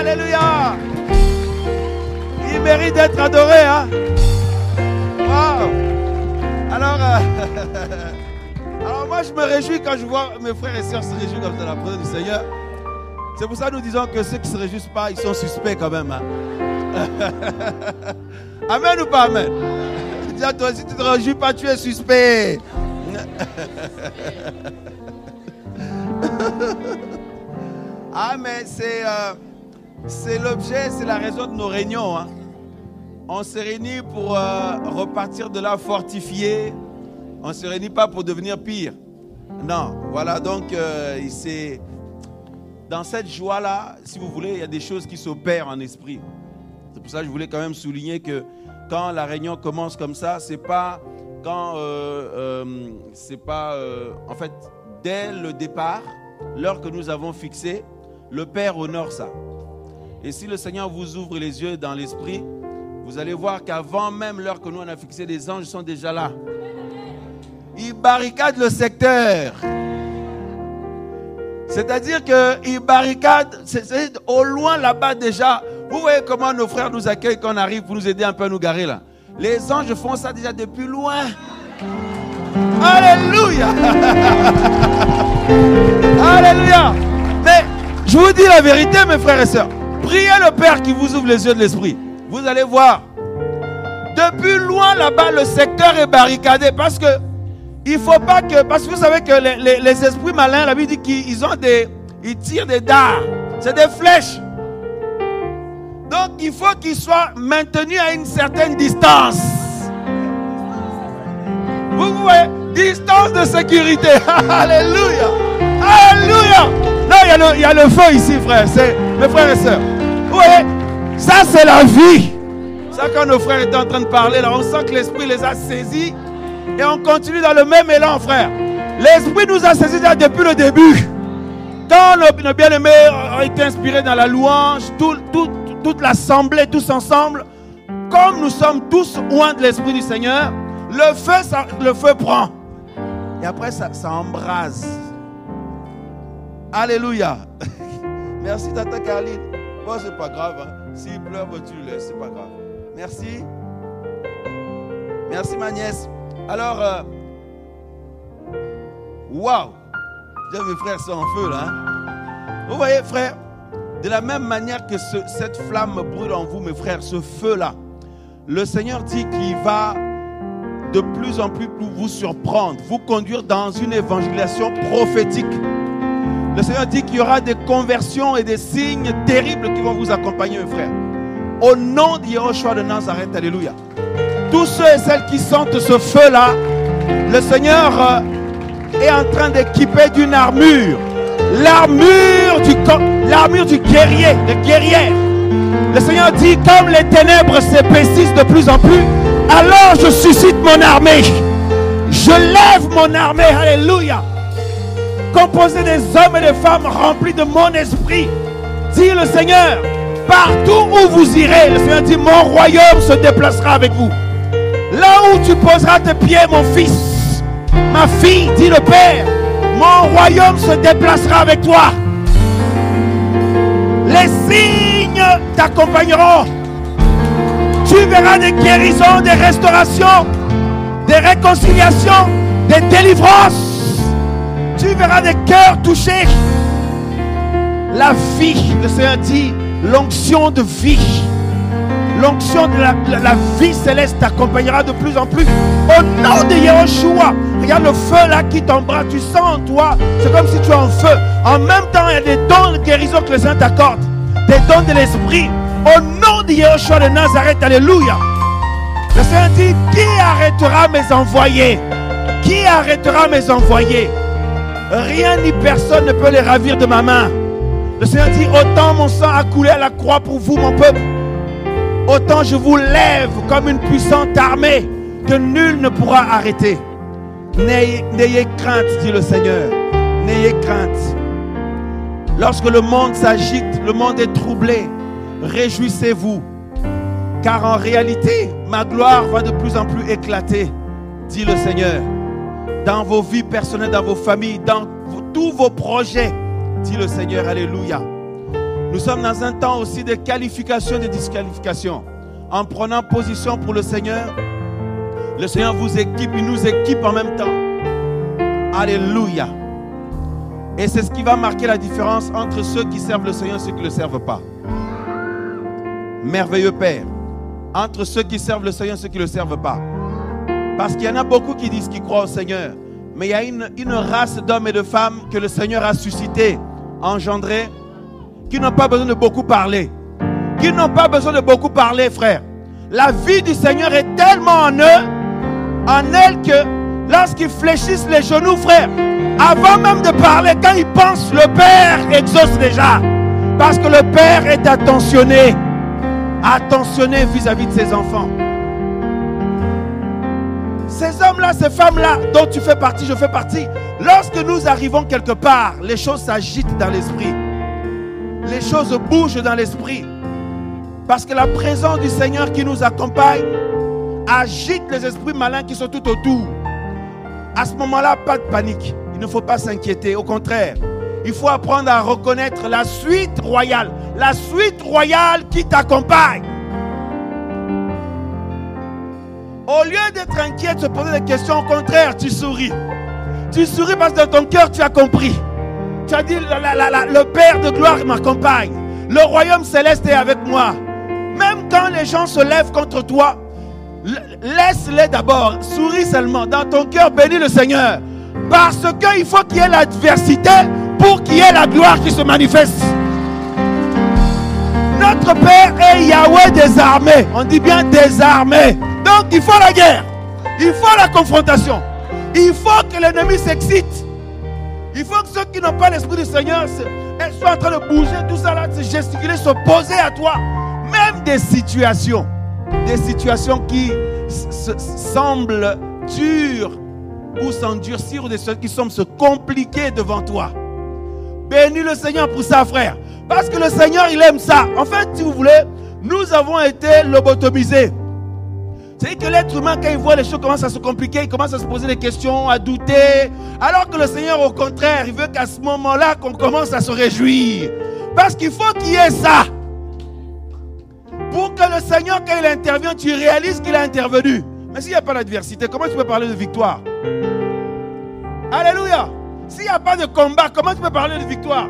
Alléluia. Il mérite d'être adoré, hein. Wow. Alors, alors moi je me réjouis quand je vois mes frères et sœurs se réjouir comme ça dans la présence du Seigneur. C'est pour ça que nous disons que ceux qui ne se réjouissent pas, ils sont suspects quand même, hein. Amen ou pas amen? Dis à toi, si tu ne te réjouis pas, tu es suspect. Ah, mais c'est l'objet, c'est la raison de nos réunions, hein. On se réunit pour repartir de là fortifié. On ne se réunit pas pour devenir pire. Non, voilà, donc c'est dans cette joie-là, si vous voulez, il y a des choses qui s'opèrent en esprit. C'est pour ça que je voulais quand même souligner que quand la réunion commence comme ça, c'est pas quand, en fait, dès le départ, l'heure que nous avons fixée, le Père honore ça. Et si le Seigneur vous ouvre les yeux dans l'esprit, vous allez voir qu'avant même l'heure que nous on a fixée, les anges sont déjà là. Ils barricadent le secteur. C'est-à-dire qu'ils barricadent, c'est au loin là-bas déjà. Vous voyez comment nos frères nous accueillent quand on arrive pour nous aider un peu à nous garer là. Les anges font ça déjà depuis loin. Alléluia. Alléluia. Mais je vous dis la vérité, mes frères et sœurs. Priez le Père qui vous ouvre les yeux de l'esprit. Vous allez voir. Depuis loin là-bas, le secteur est barricadé parce que il faut pas que, parce que vous savez que les esprits malins, la Bible dit qu'ils tirent des dards. C'est des flèches. Donc il faut qu'ils soient maintenus à une certaine distance. Vous voyez, distance de sécurité. Alléluia. Alléluia. Non, il y a le feu ici, frère. C'est mes frères et sœurs. Vous voyez, ça c'est la vie. Ça, quand nos frères étaient en train de parler, là, on sent que l'esprit les a saisis. Et on continue dans le même élan, frère. L'esprit nous a saisis depuis le début. Quand nos bien-aimés ont été inspirés dans la louange, toute l'assemblée, tous ensemble, comme nous sommes tous loin de l'esprit du Seigneur, le feu prend. Et après, ça embrase. Alléluia. Merci, Tata Carline. Bon, c'est pas grave. Hein. S'il pleure, tu le laisses, c'est pas grave. Merci. Merci, ma nièce. Alors, waouh, mes frères sont en feu là. Hein? Vous voyez, frères, de la même manière que cette flamme brûle en vous, mes frères, ce feu-là, le Seigneur dit qu'il va de plus en plus vous surprendre, vous conduire dans une évangélisation prophétique. Le Seigneur dit qu'il y aura des conversions et des signes terribles qui vont vous accompagner, mes frères. Au nom de Yahushua de Nazareth, alléluia. Tous ceux et celles qui sentent ce feu-là, le Seigneur est en train d'équiper d'une armure. L'armure du guerrier, de guerrière. Le Seigneur dit, comme les ténèbres s'épaississent de plus en plus, alors je suscite mon armée. Je lève mon armée, alléluia. Composée des hommes et des femmes remplis de mon esprit. Dit le Seigneur, partout où vous irez, le Seigneur dit, mon royaume se déplacera avec vous. Là où tu poseras tes pieds, mon fils, ma fille, dit le Père, mon royaume se déplacera avec toi. Les signes t'accompagneront. Tu verras des guérisons, des restaurations, des réconciliations, des délivrances. Tu verras des cœurs touchés. La vie, le Seigneur dit, l'onction de vie. L'onction de la vie céleste t'accompagnera de plus en plus. Au nom de Yahushua. Regarde le feu là qui t'embrasse. Tu sens en toi. C'est comme si tu es en feu. En même temps, il y a des dons de guérison que le Seigneur t'accorde. Des dons de l'esprit. Au nom de Yahushua de Nazareth. Alléluia. Le Seigneur dit, qui arrêtera mes envoyés? Qui arrêtera mes envoyés? Rien ni personne ne peut les ravir de ma main. Le Seigneur dit, autant mon sang a coulé à la croix pour vous, mon peuple, autant je vous lève comme une puissante armée que nul ne pourra arrêter. N'ayez crainte, dit le Seigneur. N'ayez crainte. Lorsque le monde s'agite, le monde est troublé, réjouissez-vous. Car en réalité, ma gloire va de plus en plus éclater, dit le Seigneur. Dans vos vies personnelles, dans vos familles, dans tous vos projets, dit le Seigneur. Alléluia. Nous sommes dans un temps aussi de qualification et de disqualification. En prenant position pour le Seigneur vous équipe, il nous équipe en même temps. Alléluia. Et c'est ce qui va marquer la différence entre ceux qui servent le Seigneur et ceux qui ne le servent pas. Merveilleux Père. Entre ceux qui servent le Seigneur et ceux qui ne le servent pas. Parce qu'il y en a beaucoup qui disent qu'ils croient au Seigneur. Mais il y a une race d'hommes et de femmes que le Seigneur a suscité, engendré, qui n'ont pas besoin de beaucoup parler. Qui n'ont pas besoin de beaucoup parler, frère. La vie du Seigneur est tellement en eux, en elles, que lorsqu'ils fléchissent les genoux, frère, avant même de parler, quand ils pensent, le Père exauce déjà. Parce que le Père est attentionné. Attentionné vis-à-vis de ses enfants. Ces hommes-là, ces femmes-là, dont tu fais partie, je fais partie. Lorsque nous arrivons quelque part, les choses s'agitent dans l'esprit. Les choses bougent dans l'esprit. Parce que la présence du Seigneur qui nous accompagne agite les esprits malins qui sont tout autour. À ce moment-là, pas de panique. Il ne faut pas s'inquiéter. Au contraire, il faut apprendre à reconnaître la suite royale. La suite royale qui t'accompagne. Au lieu d'être inquiet, de se poser des questions, au contraire, tu souris. Tu souris parce que dans ton cœur, tu as compris. Tu as dit, le Père de gloire m'accompagne. Le royaume céleste est avec moi. Même quand les gens se lèvent contre toi, laisse-les d'abord. Souris seulement. Dans ton cœur, bénis le Seigneur. Parce qu'il faut qu'il y ait l'adversité pour qu'il y ait la gloire qui se manifeste. Notre Père est Yahweh des armées. On dit bien des armées. Donc il faut la guerre. Il faut la confrontation. Il faut que l'ennemi s'excite. Il faut que ceux qui n'ont pas l'esprit du Seigneur soient en train de bouger, tout ça là, se gesticuler, s'opposer à toi. Même des situations qui semblent dures ou s'endurcir, ou des choses qui semblent se compliquer devant toi. Bénis le Seigneur pour ça, frère. Parce que le Seigneur, il aime ça. En fait, si vous voulez, nous avons été lobotomisés. C'est que l'être humain, quand il voit les choses commencent à se compliquer, il commence à se poser des questions, à douter. Alors que le Seigneur, au contraire, il veut qu'à ce moment-là, qu'on commence à se réjouir. Parce qu'il faut qu'il y ait ça. Pour que le Seigneur, quand il intervient, tu réalises qu'il a intervenu. Mais s'il n'y a pas d'adversité, comment tu peux parler de victoire? Alléluia. S'il n'y a pas de combat, comment tu peux parler de victoire?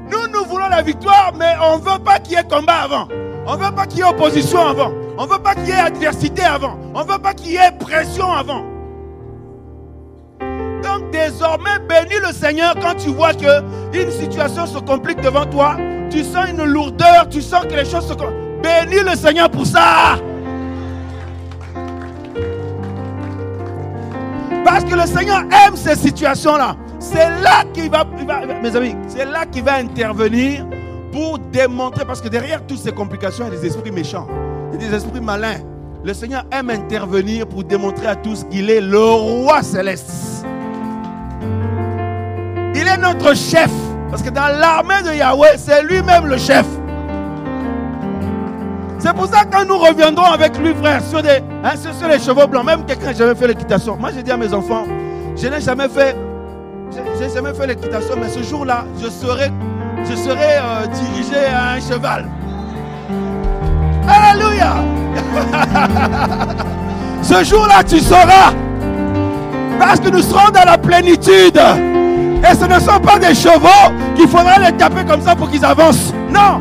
Nous voulons la victoire, mais on ne veut pas qu'il y ait combat avant. On ne veut pas qu'il y ait opposition avant. On ne veut pas qu'il y ait adversité avant. On ne veut pas qu'il y ait pression avant. Donc désormais, bénis le Seigneur quand tu vois qu'une situation se complique devant toi. Tu sens une lourdeur, tu sens que les choses se compliquent. Bénis le Seigneur pour ça. Parce que le Seigneur aime ces situations-là. C'est là qu'il va, mes amis, c'est là qu'il va intervenir pour démontrer. Parce que derrière toutes ces complications, il y a des esprits méchants. Il y a des esprits malins. Le Seigneur aime intervenir pour démontrer à tous qu'il est le roi céleste. Il est notre chef. Parce que dans l'armée de Yahweh, c'est lui-même le chef. C'est pour ça que quand nous reviendrons avec lui, frère, sur les chevaux blancs, même quelqu'un n'a jamais fait l'équitation. Moi, j'ai dit à mes enfants, je n'ai jamais fait l'équitation, mais ce jour-là, je serai dirigé à un cheval. Alléluia. Ce jour-là, tu sauras. Parce que nous serons dans la plénitude. Et ce ne sont pas des chevaux qu'il faudra les taper comme ça pour qu'ils avancent. Non.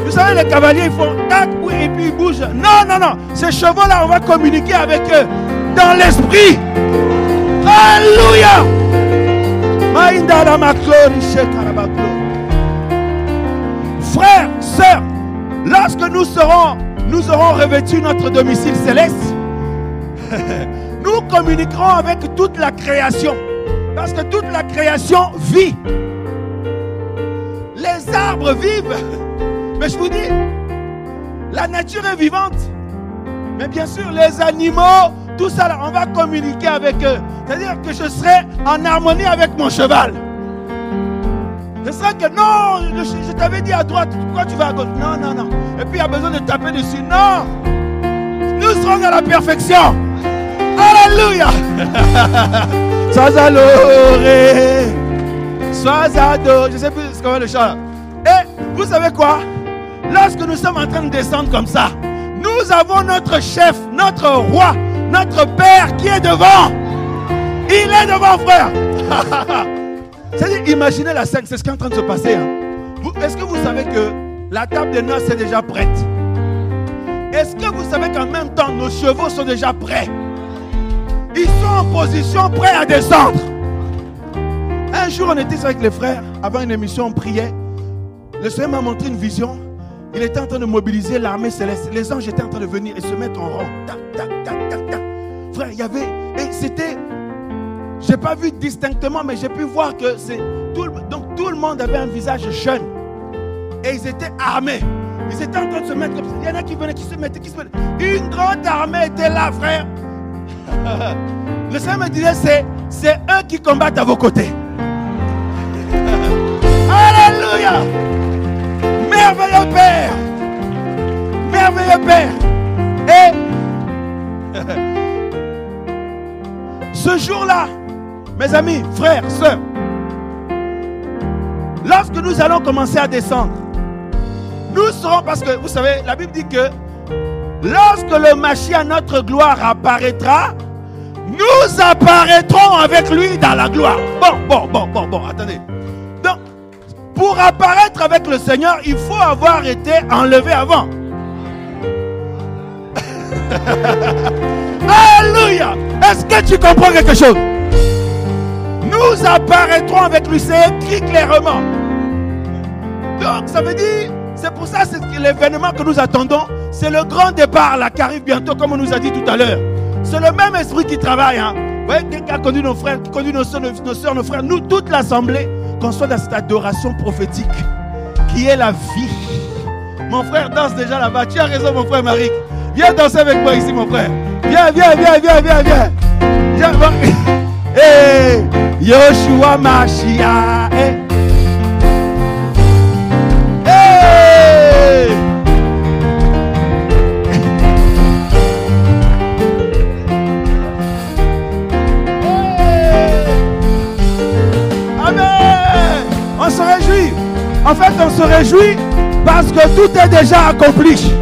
Vous savez, les cavaliers, ils font tac, oui, et puis ils bougent. Non, non, non. Ces chevaux-là, on va communiquer avec eux dans l'esprit. Alléluia. Frères, sœurs, lorsque nous aurons revêtu notre domicile céleste, nous communiquerons avec toute la création. Parce que toute la création vit. Les arbres vivent. Mais je vous dis, la nature est vivante. Mais bien sûr, les animaux, tout ça, là, on va communiquer avec eux. C'est-à-dire que je serai en harmonie avec mon cheval. Ce sera que non, je t'avais dit à droite, pourquoi tu vas à gauche? Non, non, non. Et puis il y a besoin de taper dessus. Non. Nous serons dans la perfection. Alléluia. Sois adoré. Sois adoré. Je ne sais plus ce qu'on va le chant là. Et Vous savez quoi? Lorsque nous sommes en train de descendre comme ça, nous avons notre chef, notre roi, notre père qui est devant. Il est devant, frère. C'est-à-dire, imaginez la scène, c'est ce qui est en train de se passer. Hein. Est-ce que vous savez que la table de noces est déjà prête? Est-ce que vous savez qu'en même temps, nos chevaux sont déjà prêts? Ils sont en position, prêts à descendre. Un jour, on était avec les frères, avant une émission, on priait. Le Seigneur m'a montré une vision. Il était en train de mobiliser l'armée céleste. Les anges étaient en train de venir et se mettre en rang. Tac, tac, tac, tac, tac. Frère, il y avait... Et c'était... Je n'ai pas vu distinctement, mais j'ai pu voir que c'est... Donc tout le monde avait un visage jeune. Et ils étaient armés. Ils étaient en train de se mettre comme ça. Il y en a qui venaient, qui se mettaient. Une grande armée était là, frère. Le Seigneur me disait, c'est eux qui combattent à vos côtés. Alléluia. Merveilleux Père. Merveilleux Père. Et ce jour-là, mes amis, frères, sœurs, lorsque nous allons commencer à descendre, nous serons, parce que vous savez, la Bible dit que lorsque le Mashiach, notre gloire, apparaîtra, nous apparaîtrons avec lui dans la gloire. Bon, attendez. Donc, pour apparaître avec le Seigneur, il faut avoir été enlevé avant. Alléluia. Est-ce que tu comprends quelque chose? Nous apparaîtrons avec lui, c'est écrit clairement. Donc, ça veut dire, c'est pour ça que l'événement que nous attendons, c'est le grand départ là qui arrive bientôt, comme on nous a dit tout à l'heure. C'est le même esprit qui travaille. Hein. Vous voyez, quelqu'un a conduit nos frères, qui conduit nos soeurs, nos frères, nous, toute l'assemblée, qu'on soit dans cette adoration prophétique qui est la vie. Mon frère danse déjà là-bas. Tu as raison, mon frère Marie. Viens danser avec moi ici, mon frère. Viens. Hey, Yoshua Mashiach. Hey. Amen. On se réjouit. En fait, on se réjouit parce que tout est déjà accompli.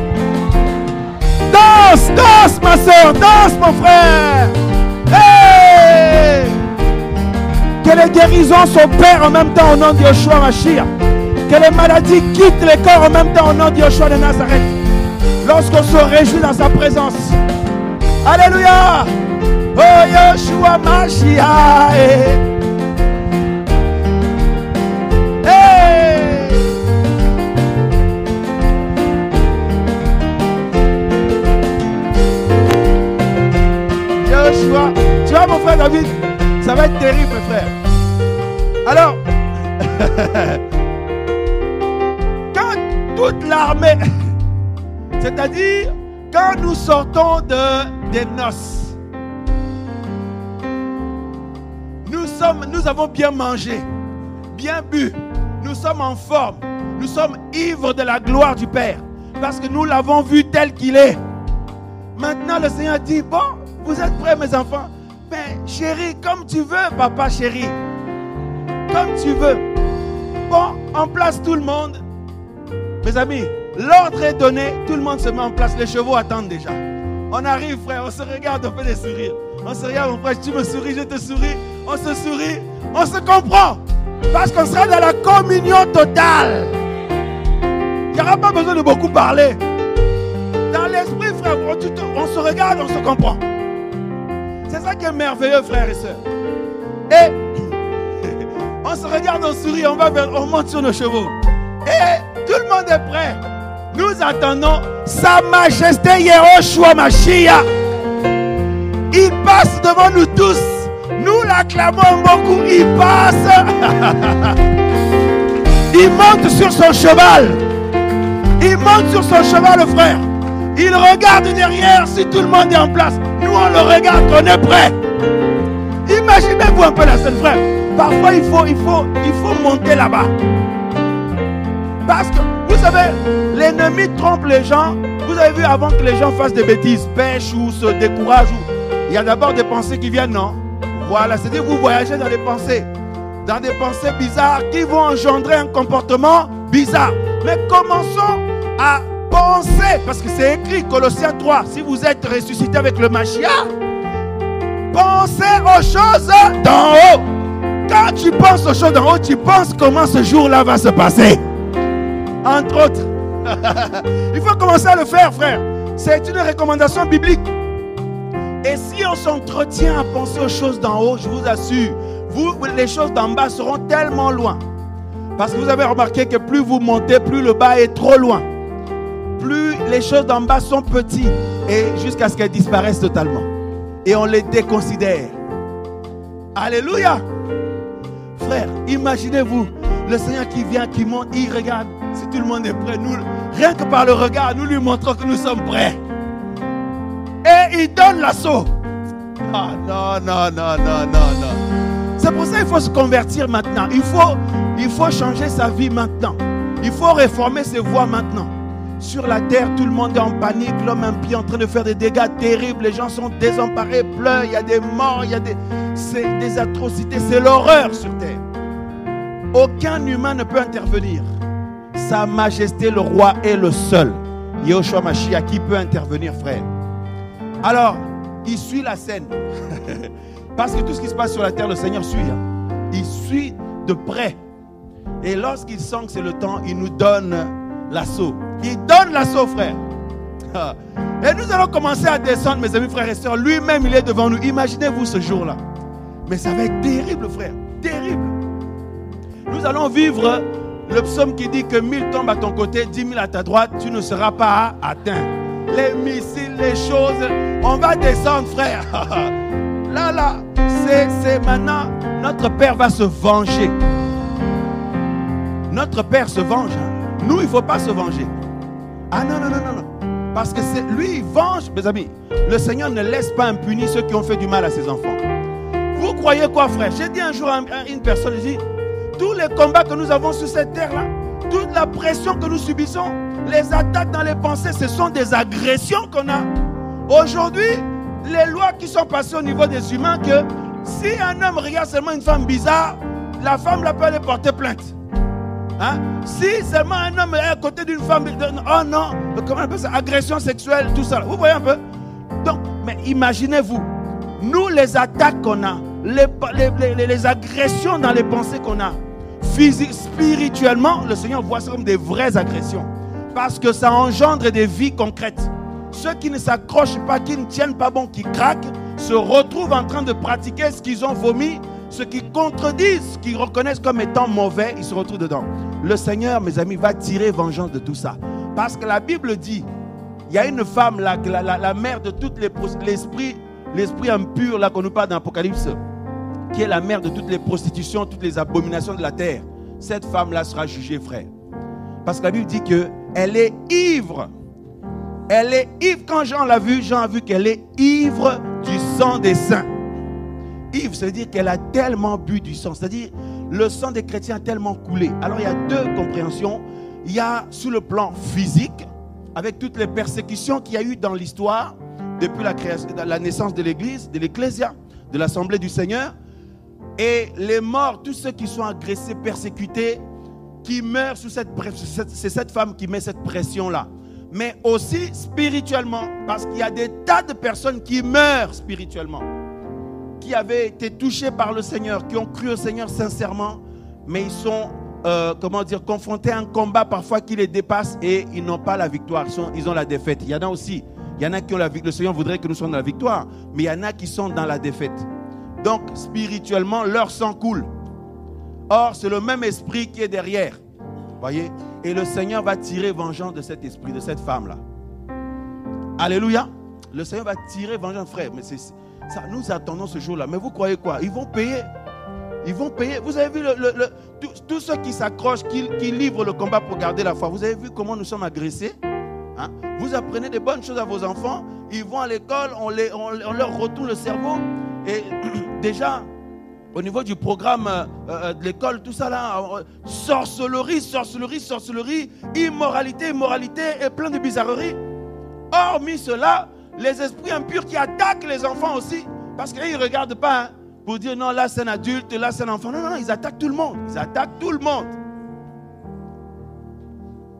Danse, ma soeur, danse, mon frère. Hey! Que les guérisons s'opèrent en même temps au nom de Yoshua Mashiach. Que les maladies quittent les corps en même temps au nom de Yoshua de Nazareth. Lorsqu'on se réjouit dans sa présence. Alléluia. Oh Yoshua Mashiach. Hey! Yoshua. Tu vois mon frère David, ça va être terrible frère. Alors, quand toute l'armée, c'est-à-dire quand nous sortons des noces, nous avons bien mangé, bien bu, nous sommes en forme, nous sommes ivres de la gloire du Père, parce que nous l'avons vu tel qu'il est. Maintenant le Seigneur dit, bon, vous êtes prêts mes enfants? Mais chérie, comme tu veux, papa chéri. Comme tu veux. Bon, en place tout le monde. Mes amis, l'ordre est donné, tout le monde se met en place, les chevaux attendent déjà. On arrive frère, on se regarde, on fait des sourires. On se regarde mon frère, tu me souris, je te souris. On se sourit, on se comprend. Parce qu'on sera dans la communion totale. Il n'y aura pas besoin de beaucoup parler. Dans l'esprit frère, on se regarde, on se comprend. C'est ça qui est merveilleux, frères et sœurs. Et on se regarde, on sourit, on monte sur nos chevaux. Et tout le monde est prêt. Nous attendons Sa Majesté Yehoshua Mashiach. Il passe devant nous tous. Nous l'acclamons beaucoup. Il passe. Il monte sur son cheval. Il monte sur son cheval, frère. Il regarde derrière si tout le monde est en place. Nous, on le regarde, on est prêt. Imaginez-vous un peu la scène, frère. Parfois, il faut monter là-bas. Parce que, vous savez, l'ennemi trompe les gens. Vous avez vu avant que les gens fassent des bêtises, pêchent ou se découragent. Il y a d'abord des pensées qui viennent, non? Voilà, c'est-à-dire vous voyagez dans des pensées bizarres qui vont engendrer un comportement bizarre. Mais commençons à penser, parce que c'est écrit, Colossiens 3, si vous êtes ressuscité avec le Mashiach, pensez aux choses d'en haut. Quand tu penses aux choses d'en haut, tu penses comment ce jour-là va se passer. Entre autres. Il faut commencer à le faire, frère. C'est une recommandation biblique. Et si on s'entretient à penser aux choses d'en haut, je vous assure, les choses d'en bas seront tellement loin. Parce que vous avez remarqué que plus vous montez, plus le bas est trop loin. Plus les choses d'en bas sont petites et jusqu'à ce qu'elles disparaissent totalement. Et on les déconsidère. Alléluia. Frère, imaginez-vous, le Seigneur qui vient, qui monte, il regarde. Si tout le monde est prêt, nous, rien que par le regard, nous lui montrons que nous sommes prêts. Et il donne l'assaut. Ah non. C'est pour ça qu'il faut se convertir maintenant. Il faut changer sa vie maintenant. Il faut réformer ses voies maintenant. Sur la terre, tout le monde est en panique. L'homme impie est en train de faire des dégâts terribles. Les gens sont désemparés, pleurent. Il y a des morts, il y a des atrocités. C'est l'horreur sur terre. Aucun humain ne peut intervenir. Sa majesté, le roi, est le seul. Yahushua Mashiach qui peut intervenir, frère. Alors, il suit la scène. Parce que tout ce qui se passe sur la terre, le Seigneur suit. Il suit de près. Et lorsqu'il sent que c'est le temps, il nous donne l'assaut. Il donne l'assaut, frère. Et nous allons commencer à descendre, mes amis, frères et sœurs. Lui-même, il est devant nous. Imaginez-vous ce jour-là. Mais ça va être terrible, frère. Terrible. Nous allons vivre le psaume qui dit que 1000 tombent à ton côté, 10 000 à ta droite, tu ne seras pas atteint. Les missiles, les choses, on va descendre, frère. Là, c'est maintenant, notre Père va se venger. Notre Père se venge. Nous, il ne faut pas se venger. Ah non. Parce que lui, il venge, mes amis. Le Seigneur ne laisse pas impunis ceux qui ont fait du mal à ses enfants. Vous croyez quoi, frère? J'ai dit un jour à une personne, j'ai dit, tous les combats que nous avons sur cette terre-là, toute la pression que nous subissons, les attaques dans les pensées, ce sont des agressions qu'on a. Aujourd'hui, les lois qui sont passées au niveau des humains, que si un homme regarde seulement une femme bizarre, la femme peut aller porter plainte. Hein? Si seulement un homme est à côté d'une femme, oh non, comment on appelle ça? Agression sexuelle, tout ça. Vous voyez un peu? Donc, mais imaginez-vous, nous les attaques qu'on a, les agressions dans les pensées qu'on a, physique, spirituellement, le Seigneur voit ça comme des vraies agressions. Parce que ça engendre des vies concrètes. Ceux qui ne s'accrochent pas, qui ne tiennent pas bon, qui craquent, se retrouvent en train de pratiquer ce qu'ils ont vomi, ce qui contredisent, ce qu'ils reconnaissent comme étant mauvais, ils se retrouvent dedans. Le Seigneur, mes amis, va tirer vengeance de tout ça. Parce que la Bible dit, il y a une femme, la mère de toutes l'esprit impur, là qu'on nous parle dans l'Apocalypse, qui est la mère de toutes les prostitutions, toutes les abominations de la terre. Cette femme-là sera jugée, frère. Parce que la Bible dit qu'elle est ivre. Elle est ivre. Quand Jean l'a vu, Jean a vu qu'elle est ivre du sang des saints. Ivre, ça veut dire qu'elle a tellement bu du sang. C'est-à-dire, le sang des chrétiens a tellement coulé. Alors, il y a deux compréhensions. Il y a sur le plan physique, avec toutes les persécutions qu'il y a eu dans l'histoire, depuis la naissance de l'Église, de l'Ecclésia, de l'Assemblée du Seigneur. Et les morts, tous ceux qui sont agressés, persécutés, qui meurent sous cette pression, c'est cette femme qui met cette pression-là. Mais aussi spirituellement, parce qu'il y a des tas de personnes qui meurent spirituellement, qui avaient été touchés par le Seigneur, qui ont cru au Seigneur sincèrement, mais ils sont, confrontés à un combat parfois qui les dépasse et ils n'ont pas la victoire, ils ont la défaite. Il y en a aussi, il y en a qui ont la victoire, le Seigneur voudrait que nous soyons dans la victoire, mais il y en a qui sont dans la défaite. Donc, spirituellement, leur sang coule. Or, c'est le même esprit qui est derrière. Voyez? Et le Seigneur va tirer vengeance de cet esprit, de cette femme-là. Alléluia. Le Seigneur va tirer vengeance, frère. Mais c'est ça, nous attendons ce jour-là. Mais vous croyez quoi? Ils vont payer. Ils vont payer. Vous avez vu tous ceux qui s'accrochent, qui livrent le combat pour garder la foi. Vous avez vu comment nous sommes agressés? Hein? Vous apprenez des bonnes choses à vos enfants. Ils vont à l'école, on leur retourne le cerveau. Et déjà, au niveau du programme de l'école, tout ça là, sorcellerie, immoralité et plein de bizarreries. Hormis cela, les esprits impurs qui attaquent les enfants aussi, parce qu'ils ne regardent pas hein, pour dire non, là c'est un adulte, là c'est un enfant. Non, ils attaquent tout le monde. Ils attaquent tout le monde.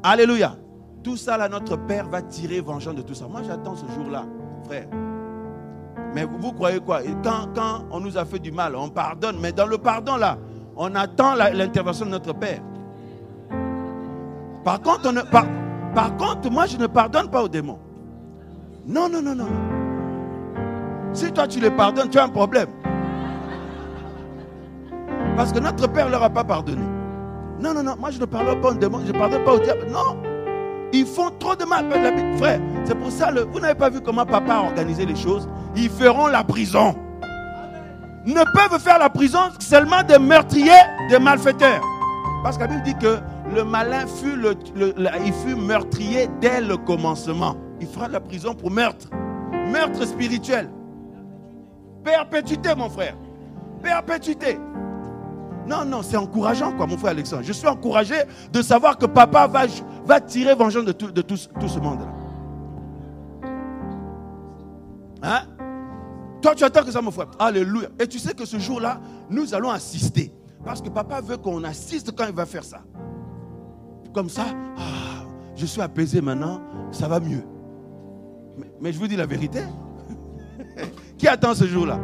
Alléluia. Tout ça, là, notre Père va tirer vengeance de tout ça. Moi, j'attends ce jour-là, frère. Mais vous croyez quoi? Quand on nous a fait du mal, on pardonne. Mais dans le pardon, là, on attend l'intervention de notre Père. Par contre, moi, je ne pardonne pas aux démons. Non. Si toi, tu les pardonnes, tu as un problème. Parce que notre Père ne leur a pas pardonné. Non, moi, je ne pardonne pas aux démons, je ne pardonne pas au diable. Non. Ils font trop de mal. Frère, c'est pour ça, vous n'avez pas vu comment papa a organisé les choses. Ils feront la prison. Ne peuvent faire la prison seulement des meurtriers, des malfaiteurs. Parce que la Bible dit que le malin il fut meurtrier dès le commencement. Il fera la prison pour meurtre. Meurtre spirituel. Perpétuité, mon frère. Perpétuité. Non, c'est encourageant, quoi, mon frère Alexandre. Je suis encouragé de savoir que papa va tirer vengeance de tout ce monde-là. Hein? Toi, tu attends que ça, mon frère. Alléluia. Et tu sais que ce jour-là, nous allons assister. Parce que papa veut qu'on assiste quand il va faire ça. Comme ça, je suis apaisé maintenant, ça va mieux. Mais je vous dis la vérité. Qui attend ce jour-là?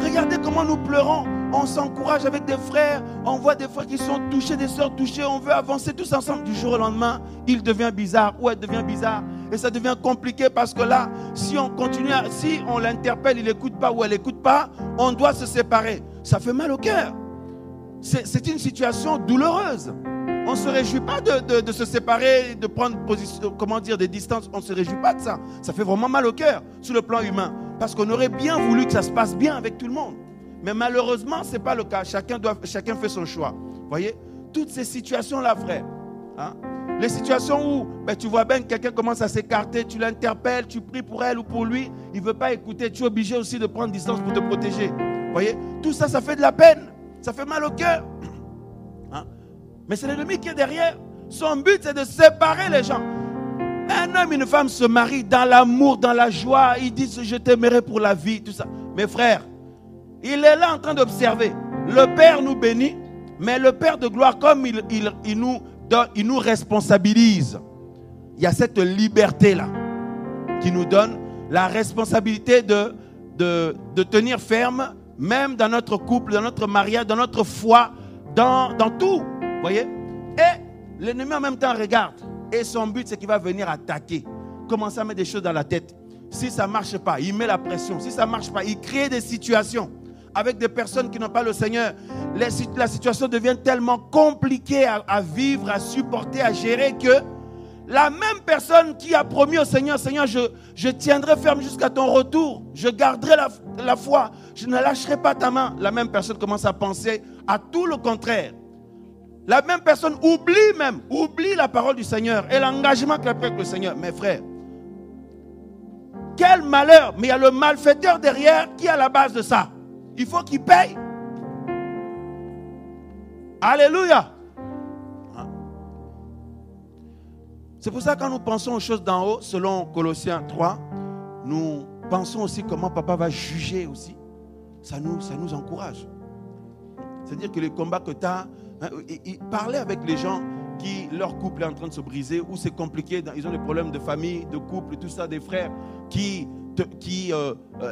Regardez comment nous pleurons. On s'encourage avec des frères. On voit des frères qui sont touchés, des sœurs touchées. On veut avancer tous ensemble. Du jour au lendemain, il devient bizarre ou elle devient bizarre. Et ça devient compliqué parce que là, si on continue, si on l'interpelle, il n'écoute pas ou elle n'écoute pas, on doit se séparer. Ça fait mal au cœur. C'est une situation douloureuse. On ne se réjouit pas de se séparer, de prendre position, des distances. On ne se réjouit pas de ça. Ça fait vraiment mal au cœur sur le plan humain. Parce qu'on aurait bien voulu que ça se passe bien avec tout le monde. Mais malheureusement, ce n'est pas le cas. Chacun fait son choix. Vous voyez? Toutes ces situations-là, frère. Hein? Les situations où tu vois bien que quelqu'un commence à s'écarter, tu l'interpelles, tu pries pour elle ou pour lui, il ne veut pas écouter. Tu es obligé aussi de prendre distance pour te protéger. Vous voyez? Tout ça, ça fait de la peine. Ça fait mal au cœur. Hein? Mais c'est l'ennemi qui est derrière. Son but, c'est de séparer les gens. Un homme et une femme se marient dans l'amour, dans la joie. Ils disent, je t'aimerai pour la vie, tout ça. Mes frères, il est là en train d'observer. Le Père nous bénit, mais le Père de gloire, comme il nous responsabilise. Il y a cette liberté-là qui nous donne la responsabilité de tenir ferme, même dans notre couple, dans notre mariage, dans notre foi, dans tout. Vous voyez? Et l'ennemi en même temps regarde. Et son but, c'est qu'il va venir attaquer. Commencer à mettre des choses dans la tête. Si ça ne marche pas, il met la pression. Si ça ne marche pas, il crée des situations avec des personnes qui n'ont pas le Seigneur. La situation devient tellement compliquée à vivre, à supporter, à gérer que la même personne qui a promis au Seigneur, Seigneur, je tiendrai ferme jusqu'à ton retour. Je garderai la foi. Je ne lâcherai pas ta main. La même personne commence à penser à tout le contraire. La même personne oublie la parole du Seigneur et l'engagement qu'elle a pris avec le Seigneur. Mes frères, quel malheur. Mais il y a le malfaiteur derrière qui est à la base de ça. Il faut qu'il paye. Alléluia. C'est pour ça que quand nous pensons aux choses d'en haut, selon Colossiens 3, nous pensons aussi comment papa va juger aussi. Ça nous encourage. C'est-à-dire que les combats que tu as, parler avec les gens qui, leur couple est en train de se briser, ou c'est compliqué, ils ont des problèmes de famille, de couple, tout ça, des frères qui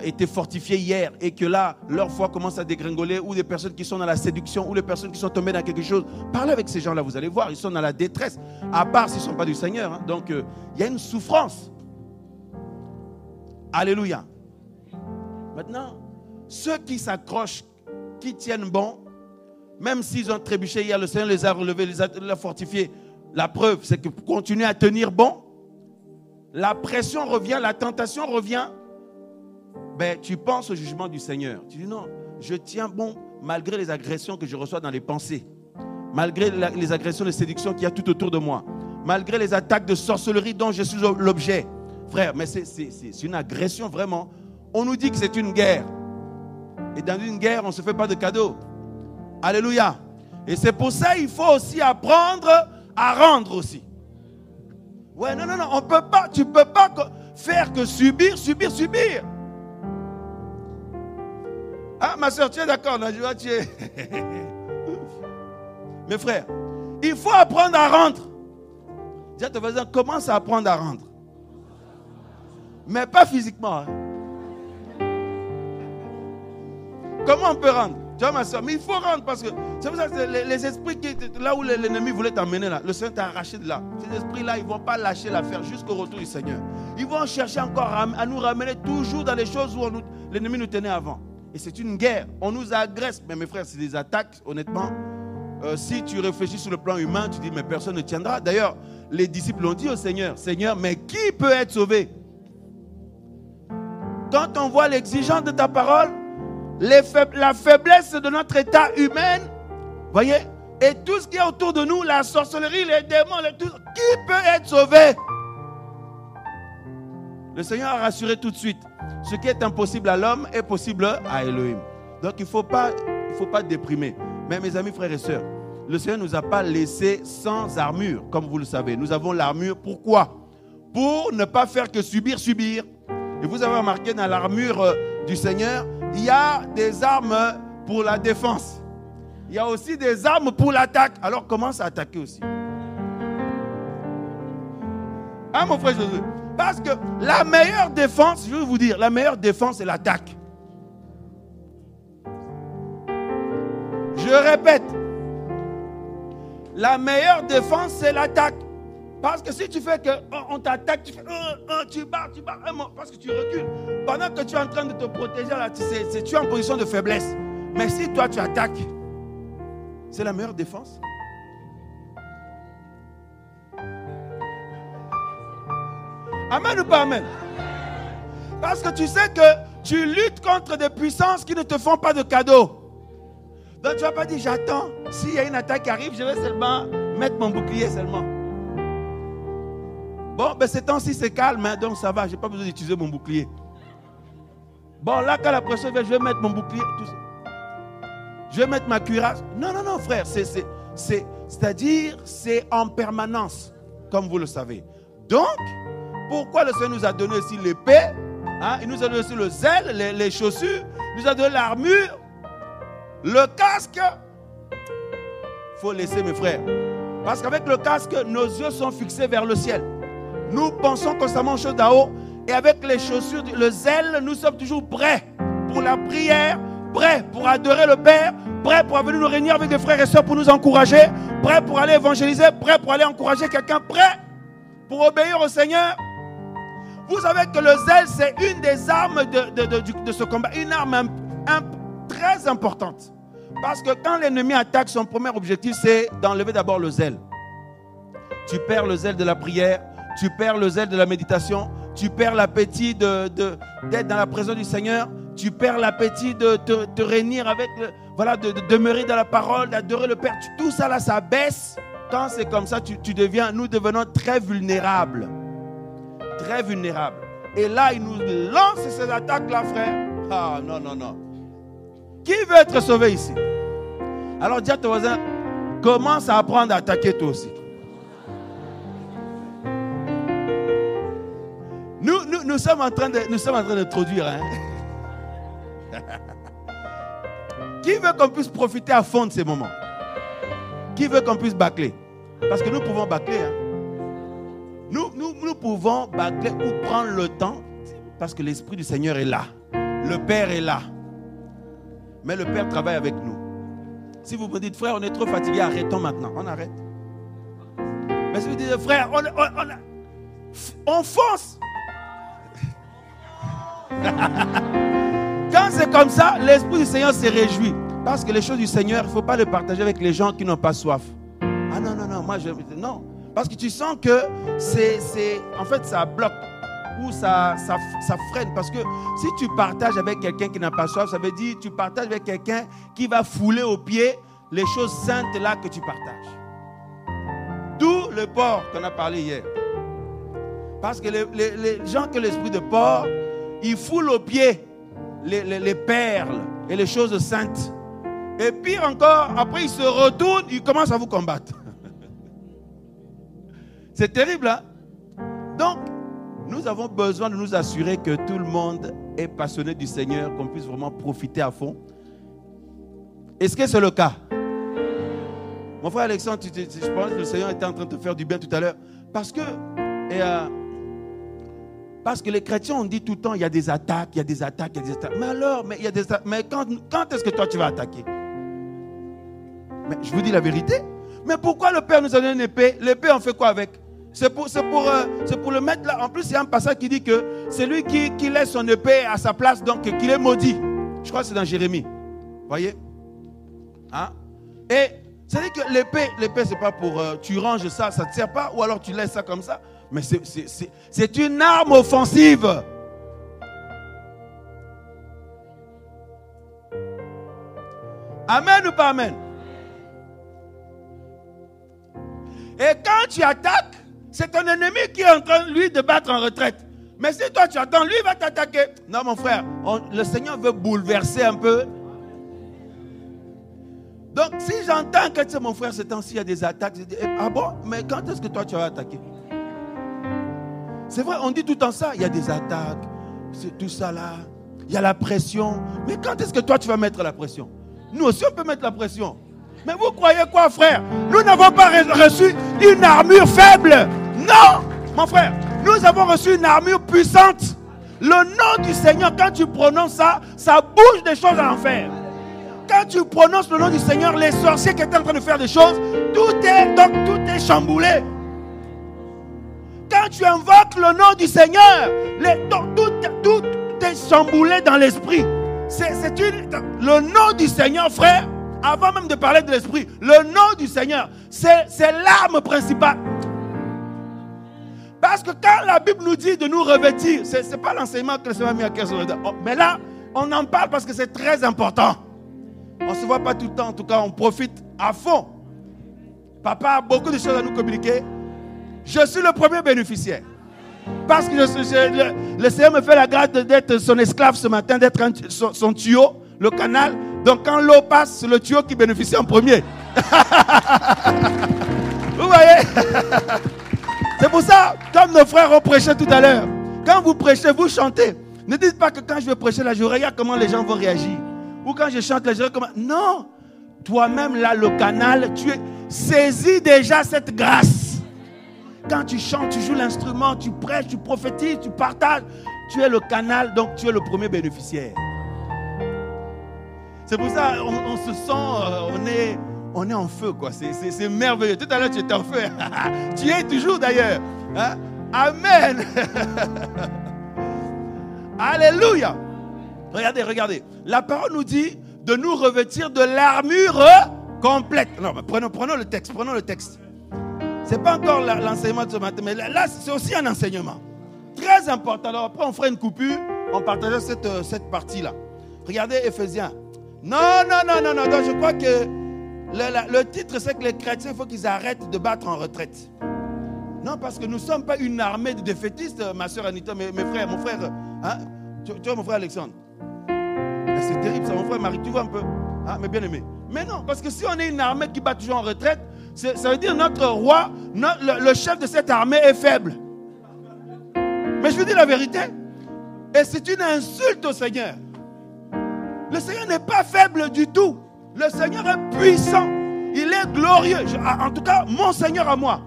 étaient fortifiés hier et que là, leur foi commence à dégringoler, ou des personnes qui sont dans la séduction, ou des personnes qui sont tombées dans quelque chose. Parlez avec ces gens-là, vous allez voir, ils sont dans la détresse, à part s'ils ne sont pas du Seigneur. Hein. Donc, il y a une souffrance. Alléluia. Maintenant, ceux qui s'accrochent, qui tiennent bon, même s'ils ont trébuché hier, le Seigneur les a relevés, les a fortifiés. La preuve, c'est que pour continuer à tenir bon, la pression revient, la tentation revient. Ben, tu penses au jugement du Seigneur. Tu dis non, je tiens bon malgré les agressions que je reçois dans les pensées, malgré les agressions de séduction qu'il y a tout autour de moi, malgré les attaques de sorcellerie dont je suis l'objet. Frère, mais c'est une agression vraiment. On nous dit que c'est une guerre. Et dans une guerre, on ne se fait pas de cadeaux. Alléluia. Et c'est pour ça qu'il faut aussi apprendre à rendre aussi. Ouais, non, on peut pas, tu ne peux pas faire que subir. Ah, ma soeur, tu es d'accord, Najwa, tu es... Mes frères, il faut apprendre à rendre. Dis à ton voisin, commence à apprendre à rendre. Mais pas physiquement. Hein. Comment on peut rendre? Tu vois ma soeur, mais il faut rendre parce que c'est pour ça que les esprits qui étaient là où l'ennemi voulait t'emmener là, le Seigneur t'a arraché de là. Ces esprits-là, ils ne vont pas lâcher l'affaire jusqu'au retour du Seigneur. Ils vont chercher encore à nous ramener toujours dans les choses où l'ennemi nous tenait avant. Et c'est une guerre. On nous agresse. Mais mes frères, c'est des attaques, honnêtement. Si tu réfléchis sur le plan humain, tu dis, mais personne ne tiendra. D'ailleurs, les disciples l'ont dit au Seigneur, Seigneur, mais qui peut être sauvé? Quand on voit l'exigence de ta parole, la faiblesse de notre état humain, voyez, et tout ce qui est autour de nous, la sorcellerie, les démons, tout, qui peut être sauvé? Le Seigneur a rassuré tout de suite. Ce qui est impossible à l'homme est possible à Elohim. Donc il ne faut pas déprimer. Mais mes amis, frères et sœurs, le Seigneur ne nous a pas laissés sans armure, comme vous le savez. Nous avons l'armure. Pourquoi? Pour ne pas faire que subir. Et vous avez remarqué dans l'armure du Seigneur, il y a des armes pour la défense. Il y a aussi des armes pour l'attaque. Alors commence à attaquer aussi. Hein, mon frère Jésus? Parce que la meilleure défense, je vais vous dire, la meilleure défense, c'est l'attaque. Je répète, la meilleure défense, c'est l'attaque. Parce que si tu fais qu'on t'attaque, tu fais tu barres, parce que tu recules. Pendant que tu es en train de te protéger, là, tu es en position de faiblesse. Mais si toi tu attaques, c'est la meilleure défense. Amen ou pas amen? Parce que tu sais que tu luttes contre des puissances qui ne te font pas de cadeaux. Donc tu ne vas pas dire j'attends. S'il y a une attaque qui arrive, je vais seulement mettre mon bouclier seulement. Bon, ben ces temps-ci c'est calme, hein, donc ça va, je n'ai pas besoin d'utiliser mon bouclier. Bon, là quand la pression vient, je vais mettre mon bouclier, tout ça. Je vais mettre ma cuirasse. Non, frère, c'est-à-dire c'est en permanence, comme vous le savez. Donc, pourquoi le Seigneur nous a donné aussi l'épée, hein? Il nous a donné aussi le zèle, les chaussures, il nous a donné l'armure, le casque. Il faut laisser mes frères. Parce qu'avec le casque, nos yeux sont fixés vers le ciel. Nous pensons constamment aux choses d'en haut. Et avec les chaussures, le zèle, nous sommes toujours prêts pour la prière, prêts pour adorer le Père, prêts pour venir nous réunir avec des frères et sœurs pour nous encourager, prêts pour aller évangéliser, prêts pour aller encourager quelqu'un, prêts pour obéir au Seigneur. Vous savez que le zèle, c'est une des armes de ce combat, une arme très importante. Parce que quand l'ennemi attaque, son premier objectif, c'est d'enlever d'abord le zèle. Tu perds le zèle de la prière, tu perds le zèle de la méditation, tu perds l'appétit d'être dans la présence du Seigneur, tu perds l'appétit de te réunir avec, de demeurer dans la parole, d'adorer le Père. Tout ça là, ça baisse. Quand c'est comme ça, nous devenons très vulnérables. Très vulnérables. Et là, il nous lance ces attaques-là, frère. Ah, non. Qui veut être sauvé ici? Alors, dis à ton voisin, commence à apprendre à attaquer toi aussi. Nous sommes en train d'introduire. Hein? Qui veut qu'on puisse profiter à fond de ces moments? Qui veut qu'on puisse bâcler? Parce que nous pouvons bâcler. Hein? Nous pouvons bâcler ou prendre le temps parce que l'Esprit du Seigneur est là. Le Père est là. Mais le Père travaille avec nous. Si vous me dites, frère, on est trop fatigué, arrêtons maintenant. On arrête. Mais si vous dites, frère, on fonce. Quand c'est comme ça, l'Esprit du Seigneur se réjouit. Parce que les choses du Seigneur, il ne faut pas les partager avec les gens qui n'ont pas soif. Ah non, non. Parce que tu sens que en fait, ça bloque ou ça freine. Parce que si tu partages avec quelqu'un qui n'a pas soif, ça veut dire que tu partages avec quelqu'un qui va fouler aux pieds les choses saintes là que tu partages. D'où le porc qu'on a parlé hier. Parce que les gens qui ont l'esprit de porc, ils foulent aux pieds les perles et les choses saintes. Et pire encore, après ils se retournent, ils commencent à vous combattre. C'est terrible, hein? Donc, nous avons besoin de nous assurer que tout le monde est passionné du Seigneur, qu'on puisse vraiment profiter à fond. Est-ce que c'est le cas? Mon frère Alexandre, je pense que le Seigneur était en train de te faire du bien tout à l'heure. Parce que les chrétiens, on dit tout le temps, il y a des attaques, il y a des attaques, il y a des attaques. Mais alors, mais quand est-ce que toi tu vas attaquer? Mais je vous dis la vérité. Mais pourquoi le Père nous a donné une épée? L'épée, on fait quoi avec? C'est pour le mettre là. En plus, il y a un passage qui dit que c'est lui qui laisse son épée à sa place, donc qu'il est maudit. Je crois que c'est dans Jérémie. Vous voyez? Hein? Et c'est-à-dire que l'épée, c'est pas pour tu ranges ça ne te sert pas, ou alors tu laisses ça comme ça. Mais c'est une arme offensive. Amen ou pas amen? Et quand tu attaques, c'est ton ennemi qui est en train, lui, de battre en retraite. Mais si toi tu attends, lui va t'attaquer. Non mon frère, le Seigneur veut bouleverser un peu. Donc si j'entends que c'est mon frère, ce temps-ci il y a des attaques, je dis, ah bon, mais quand est-ce que toi tu vas attaquer? C'est vrai, on dit tout le temps ça, il y a des attaques, c'est tout ça là, il y a la pression. Mais quand est-ce que toi tu vas mettre la pression? Nous aussi on peut mettre la pression. Mais vous croyez quoi, frère? Nous n'avons pas reçu une armure faible. Non, mon frère, nous avons reçu une armure puissante. Le nom du Seigneur, quand tu prononces ça, ça bouge des choses à en faire. Quand tu prononces le nom du Seigneur, les sorciers qui étaient en train de faire des choses, tout est chamboulé. Quand tu invoques le nom du Seigneur, tout est chamboulé dans l'esprit. Le nom du Seigneur, frère, avant même de parler de l'esprit, le nom du Seigneur, c'est l'arme principale. Parce que quand la Bible nous dit de nous revêtir, ce n'est pas l'enseignement que le Seigneur a mis à cœur sur le dos. Mais là, on en parle parce que c'est très important. On ne se voit pas tout le temps, en tout cas, on profite à fond. Papa a beaucoup de choses à nous communiquer. Je suis le premier bénéficiaire. Parce que le Seigneur me fait la grâce d'être son esclave ce matin, d'être son tuyau, le canal. Donc quand l'eau passe, c'est le tuyau qui bénéficie en premier. Vous voyez? C'est pour ça, comme nos frères ont prêché tout à l'heure, quand vous prêchez, vous chantez. Ne dites pas que quand je vais prêcher là, je regarde comment les gens vont réagir. Ou quand je chante, les gens comment... Non! Toi-même là, le canal, tu saisis déjà cette grâce. Quand tu chantes, tu joues l'instrument, tu prêches, tu prophétises, tu partages. Tu es le canal, donc tu es le premier bénéficiaire. C'est pour ça on se sent, on est en feu, quoi. C'est merveilleux. Tout à l'heure, tu étais en feu. Tu y es toujours d'ailleurs. Hein? Amen. Alléluia. Regardez. La parole nous dit de nous revêtir de l'armure complète. Non, mais prenons le texte. Ce n'est pas encore l'enseignement de ce matin, mais là, c'est aussi un enseignement. Très important. Alors après, on fera une coupure, on partagera cette partie-là. Regardez Éphésiens. Non. Donc, je crois que le titre, c'est que les chrétiens, il faut qu'ils arrêtent de battre en retraite. Non, parce que nous ne sommes pas une armée de défaitistes, ma soeur Anita, mes frères, mon frère. Hein? Tu vois mon frère Alexandre? C'est terrible ça, mon frère Marie, tu vois un peu, hein, mais bien aimé. Mais non, parce que si on est une armée qui bat toujours en retraite, ça veut dire notre roi, le chef de cette armée est faible. Mais je vous dis la vérité, et c'est une insulte au Seigneur. Le Seigneur n'est pas faible du tout. Le Seigneur est puissant, il est glorieux. En tout cas, mon Seigneur à moi.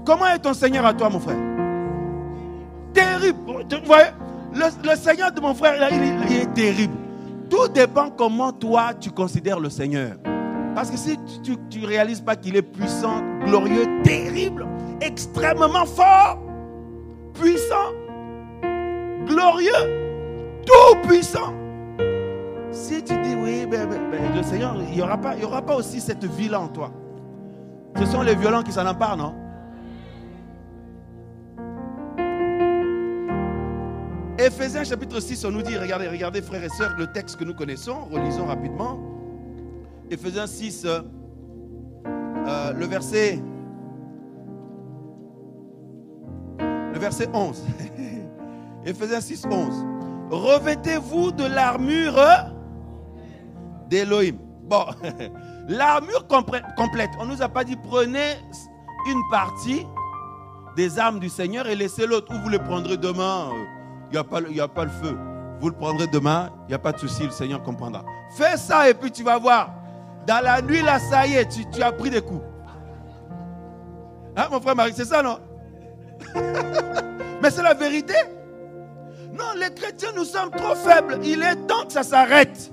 Comment est ton Seigneur à toi, mon frère? Terrible. Vous voyez, le Seigneur de mon frère, il est terrible. Tout dépend comment toi tu considères le Seigneur. Parce que si tu ne réalises pas qu'il est puissant, glorieux, terrible, extrêmement fort, puissant, glorieux, tout puissant. Si tu dis oui, le Seigneur, il n'y aura pas aussi cette vie-là en toi. Ce sont les violents qui s'en emparent, non? Éphésiens chapitre 6, on nous dit, regardez frères et sœurs, le texte que nous connaissons, relisons rapidement. Éphésiens 6, le verset 11. Éphésiens 6, 11. Revêtez-vous de l'armure d'Élohim. Bon, l'armure complète. On ne nous a pas dit prenez une partie des armes du Seigneur et laissez l'autre, ou vous le prendrez demain. Il n'y a pas le feu. Vous le prendrez demain, il n'y a pas de souci, le Seigneur comprendra. Fais ça et puis tu vas voir. Dans la nuit, là, ça y est, tu as pris des coups. Hein, mon frère Marie, c'est ça, non? Mais c'est la vérité. Non, les chrétiens, nous sommes trop faibles. Il est temps que ça s'arrête.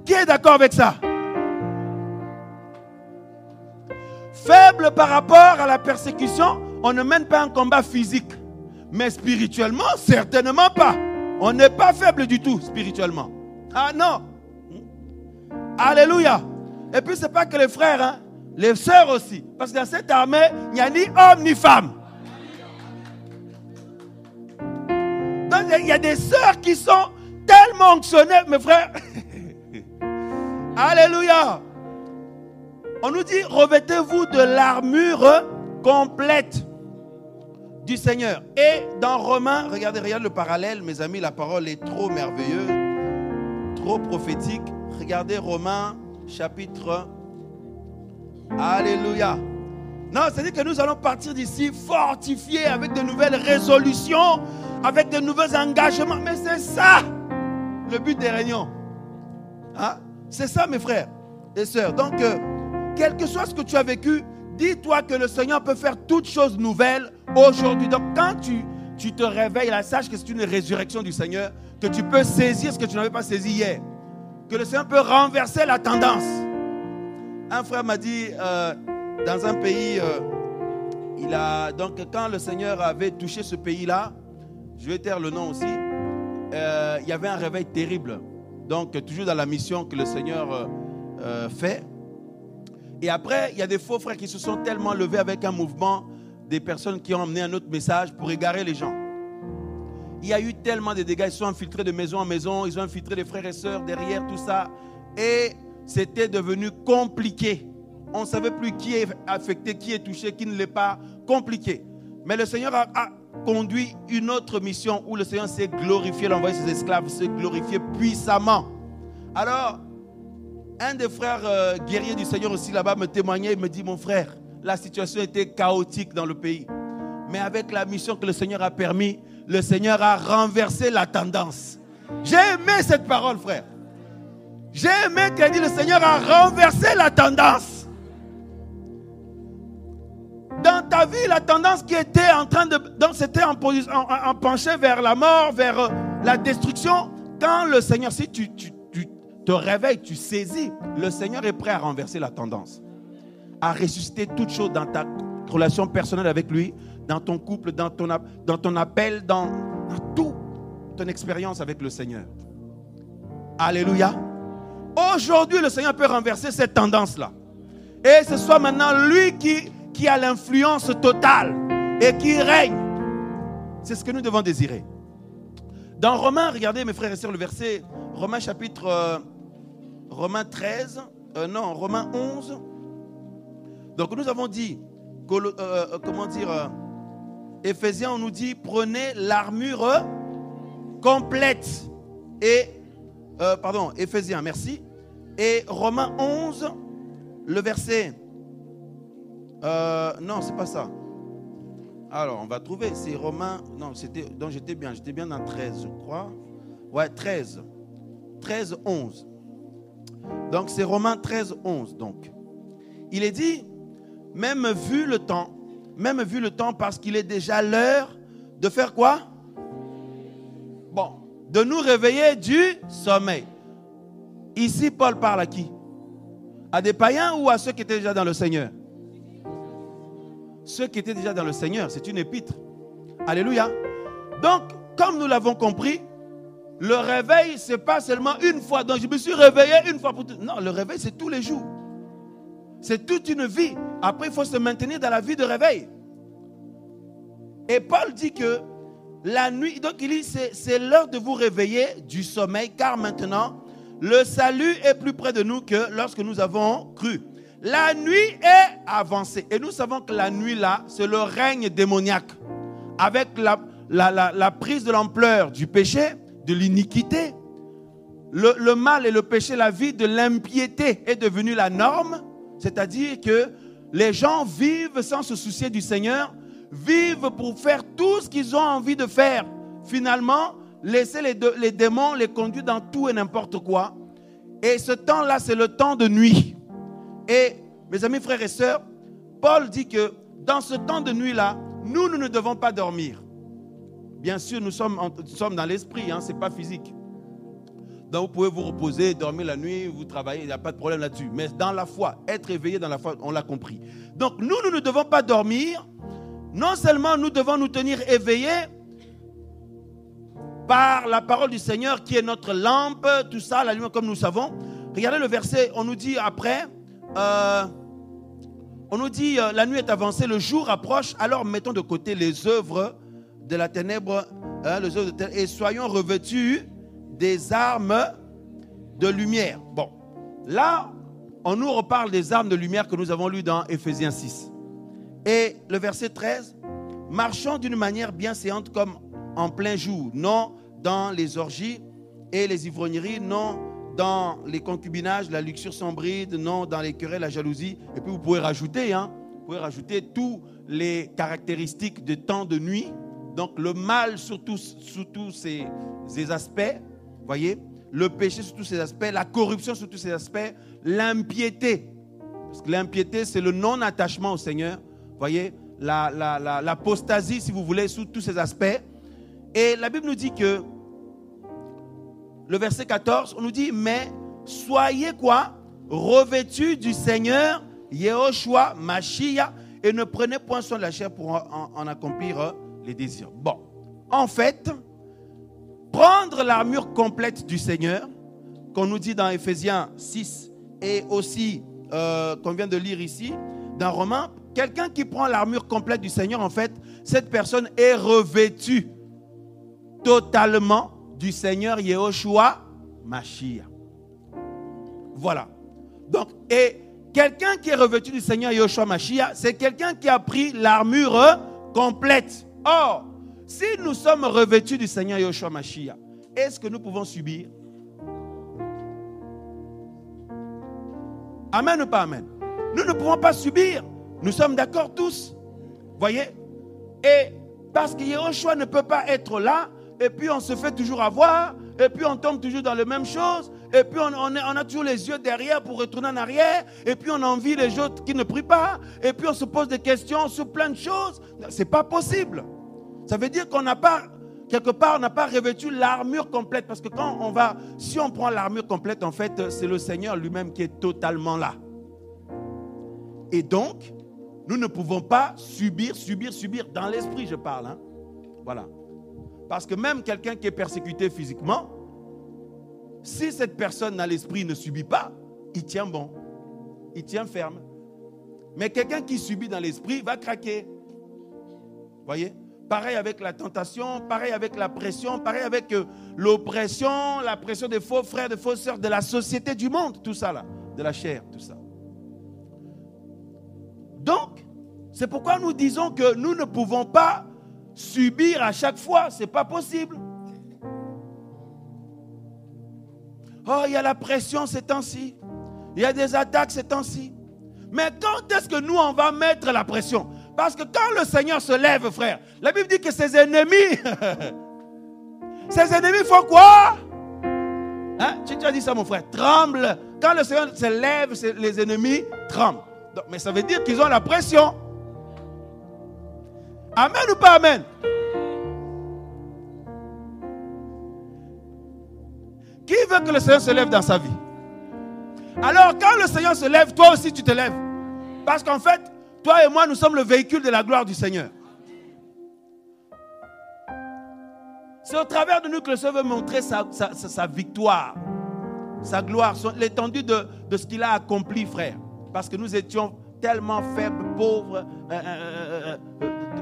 Qui est d'accord avec ça? Faible par rapport à la persécution, on ne mène pas un combat physique. Mais spirituellement, certainement pas. On n'est pas faible du tout spirituellement. Ah non. Alléluia. Et puis c'est pas que les frères, hein, les sœurs aussi. Parce que dans cette armée, il n'y a ni homme ni femme. Donc il y a des sœurs qui sont tellement onctionnées, mes frères. Alléluia. On nous dit, revêtez-vous de l'armure complète du Seigneur. Et dans Romains, regardez le parallèle, mes amis, la parole est trop merveilleuse, trop prophétique. Regardez Romains, chapitre. Alléluia. Non, c'est-à-dire que nous allons partir d'ici fortifiés avec de nouvelles résolutions, avec de nouveaux engagements. Mais c'est ça, le but des réunions. Hein? C'est ça, mes frères et sœurs. Donc, quel que soit ce que tu as vécu, dis-toi que le Seigneur peut faire toutes choses nouvelles aujourd'hui. Donc, quand tu te réveilles, là, sache que c'est une résurrection du Seigneur, que tu peux saisir ce que tu n'avais pas saisi hier. Que le Seigneur peut renverser la tendance. Un frère m'a dit, dans un pays, donc quand le Seigneur avait touché ce pays-là, je vais taire le nom aussi, il y avait un réveil terrible. Donc, toujours dans la mission que le Seigneur fait. Et après, il y a des faux frères qui se sont tellement levés avec un mouvement, des personnes qui ont emmené un autre message pour égarer les gens. Il y a eu tellement de dégâts, ils se sont infiltrés de maison en maison, ils ont infiltré des frères et sœurs derrière tout ça. Et c'était devenu compliqué. On ne savait plus qui est affecté, qui est touché, qui ne l'est pas. Compliqué. Mais le Seigneur a conduit une autre mission où le Seigneur s'est glorifié, il a envoyé ses esclaves, s'est glorifié puissamment. Alors, un des frères guerriers du Seigneur aussi là-bas me témoignait, il me dit, mon frère, la situation était chaotique dans le pays. Mais avec la mission que le Seigneur a permis, le Seigneur a renversé la tendance. J'ai aimé cette parole, frère. J'ai aimé qu'elle dit, le Seigneur a renversé la tendance. Dans ta vie, la tendance qui était en train de... Donc c'était en penché vers la mort, vers la destruction. Quand le Seigneur, si tu te réveilles, tu saisis, le Seigneur est prêt à renverser la tendance. À ressusciter toute chose dans ta relation personnelle avec lui, dans ton couple, dans ton appel, dans toute ton expérience avec le Seigneur. Alléluia. Aujourd'hui, le Seigneur peut renverser cette tendance-là. Et ce soit maintenant lui qui a l'influence totale et qui règne. C'est ce que nous devons désirer. Dans Romains, regardez mes frères et sœurs, le verset, Romains chapitre, Romains 13, Romains 11. Donc nous avons dit, Éphésiens, on nous dit, prenez l'armure complète. Et, Éphésiens, merci. Et Romains 11, le verset, non, c'est pas ça. Alors, on va trouver, c'est Romains, non, donc j'étais bien dans 13, je crois. Ouais, 13, 11. Donc, c'est Romains 13, 11, donc. Il est dit, même vu le temps, parce qu'il est déjà l'heure de faire quoi? Bon, de nous réveiller du sommeil. Ici, Paul parle à qui? À des païens ou à ceux qui étaient déjà dans le Seigneur? Ceux qui étaient déjà dans le Seigneur, c'est une épître. Alléluia. Donc, comme nous l'avons compris, le réveil, ce n'est pas seulement une fois. Donc, je me suis réveillé une fois pour tout. Non, le réveil, c'est tous les jours. C'est toute une vie. Après, il faut se maintenir dans la vie de réveil. Et Paul dit que la nuit, donc il dit, c'est l'heure de vous réveiller du sommeil, car maintenant, le salut est plus près de nous que lorsque nous avons cru. La nuit est avancée. Et nous savons que la nuit, là, c'est le règne démoniaque. Avec la prise de l'ampleur du péché, de l'iniquité, le mal et le péché, la vie de l'impiété est devenue la norme. C'est-à-dire que les gens vivent sans se soucier du Seigneur, vivent pour faire tout ce qu'ils ont envie de faire. Finalement, laisser les démons les conduire dans tout et n'importe quoi. Et ce temps-là, c'est le temps de nuit. Et mes amis, frères et sœurs, Paul dit que dans ce temps de nuit-là, nous ne devons pas dormir. Bien sûr, nous sommes dans l'esprit, hein, ce n'est pas physique. Donc vous pouvez vous reposer, dormir la nuit, vous travaillez, il n'y a pas de problème là-dessus. Mais dans la foi, être éveillé dans la foi, on l'a compris. Donc nous ne devons pas dormir. Non seulement nous devons nous tenir éveillés par la parole du Seigneur qui est notre lampe, tout ça, la lumière comme nous savons. Regardez le verset, on nous dit après, on nous dit la nuit est avancée, le jour approche, alors mettons de côté les œuvres de la ténèbre, et soyons revêtus des armes de lumière. Bon, là, on nous reparle des armes de lumière que nous avons lues dans Éphésiens 6. Et le verset 13, marchons d'une manière bien séante comme en plein jour, non dans les orgies et les ivrogneries, non dans les concubinages, la luxure sans bride, non dans les querelles, la jalousie. Et puis vous pouvez rajouter, tous les caractéristiques de temps de nuit. Donc le mal sous tous ces aspects, voyez, le péché sous tous ces aspects, la corruption sous tous ces aspects, l'impiété. Parce que l'impiété, c'est le non-attachement au Seigneur. Voyez, l'apostasie, si vous voulez, sous tous ces aspects. Et la Bible nous dit que, le verset 14, on nous dit, mais soyez quoi? Revêtus du Seigneur, Yehoshua, Mashiach, et ne prenez point soin de la chair pour en accomplir les désirs. Bon, en fait, prendre l'armure complète du Seigneur, qu'on nous dit dans Éphésiens 6, et aussi qu'on vient de lire ici, dans Romains, quelqu'un qui prend l'armure complète du Seigneur, en fait, cette personne est revêtue totalement du Seigneur Yehoshua Mashiach. Voilà. Donc, et quelqu'un qui est revêtu du Seigneur Yehoshua Mashiach, c'est quelqu'un qui a pris l'armure complète. Or, si nous sommes revêtus du Seigneur Yehoshua Mashiach, est-ce que nous pouvons subir? Amen ou pas amen? Nous ne pouvons pas subir. Nous sommes d'accord tous. Voyez? Et parce que Yehoshua ne peut pas être là, et puis on se fait toujours avoir, et puis on tombe toujours dans les mêmes choses, et puis on a toujours les yeux derrière pour retourner en arrière, et puis on envie les autres qui ne prient pas, et puis on se pose des questions sur plein de choses. Ce n'est pas possible. Ça veut dire qu'on n'a pas, quelque part, on n'a pas revêtu l'armure complète, parce que si on prend l'armure complète, en fait, c'est le Seigneur lui-même qui est totalement là. Et donc, nous ne pouvons pas subir, dans l'esprit je parle. Hein. Voilà. Parce que même quelqu'un qui est persécuté physiquement, si cette personne dans l'esprit ne subit pas, il tient bon, il tient ferme. Mais quelqu'un qui subit dans l'esprit va craquer. Voyez? Pareil avec la tentation, pareil avec la pression, pareil avec l'oppression, la pression des faux frères, des fausses sœurs, de la société, du monde, tout ça là, de la chair, tout ça. Donc, c'est pourquoi nous disons que nous ne pouvons pas subir à chaque fois. Ce n'est pas possible. Oh, il y a la pression ces temps-ci. Il y a des attaques ces temps-ci. Mais quand est-ce que nous, on va mettre la pression? Parce que quand le Seigneur se lève, frère, la Bible dit que ses ennemis, font quoi? Hein? Tu as dit ça, mon frère. Tremble. Quand le Seigneur se lève, les ennemis tremblent. Donc, mais ça veut dire qu'ils ont la pression. Amen ou pas amen? Qui veut que le Seigneur se lève dans sa vie? Alors quand le Seigneur se lève, toi aussi tu te lèves. Parce qu'en fait, toi et moi, nous sommes le véhicule de la gloire du Seigneur. C'est au travers de nous que le Seigneur veut montrer sa victoire, sa gloire, l'étendue de ce qu'il a accompli, frère. Parce que nous étions tellement faibles, pauvres,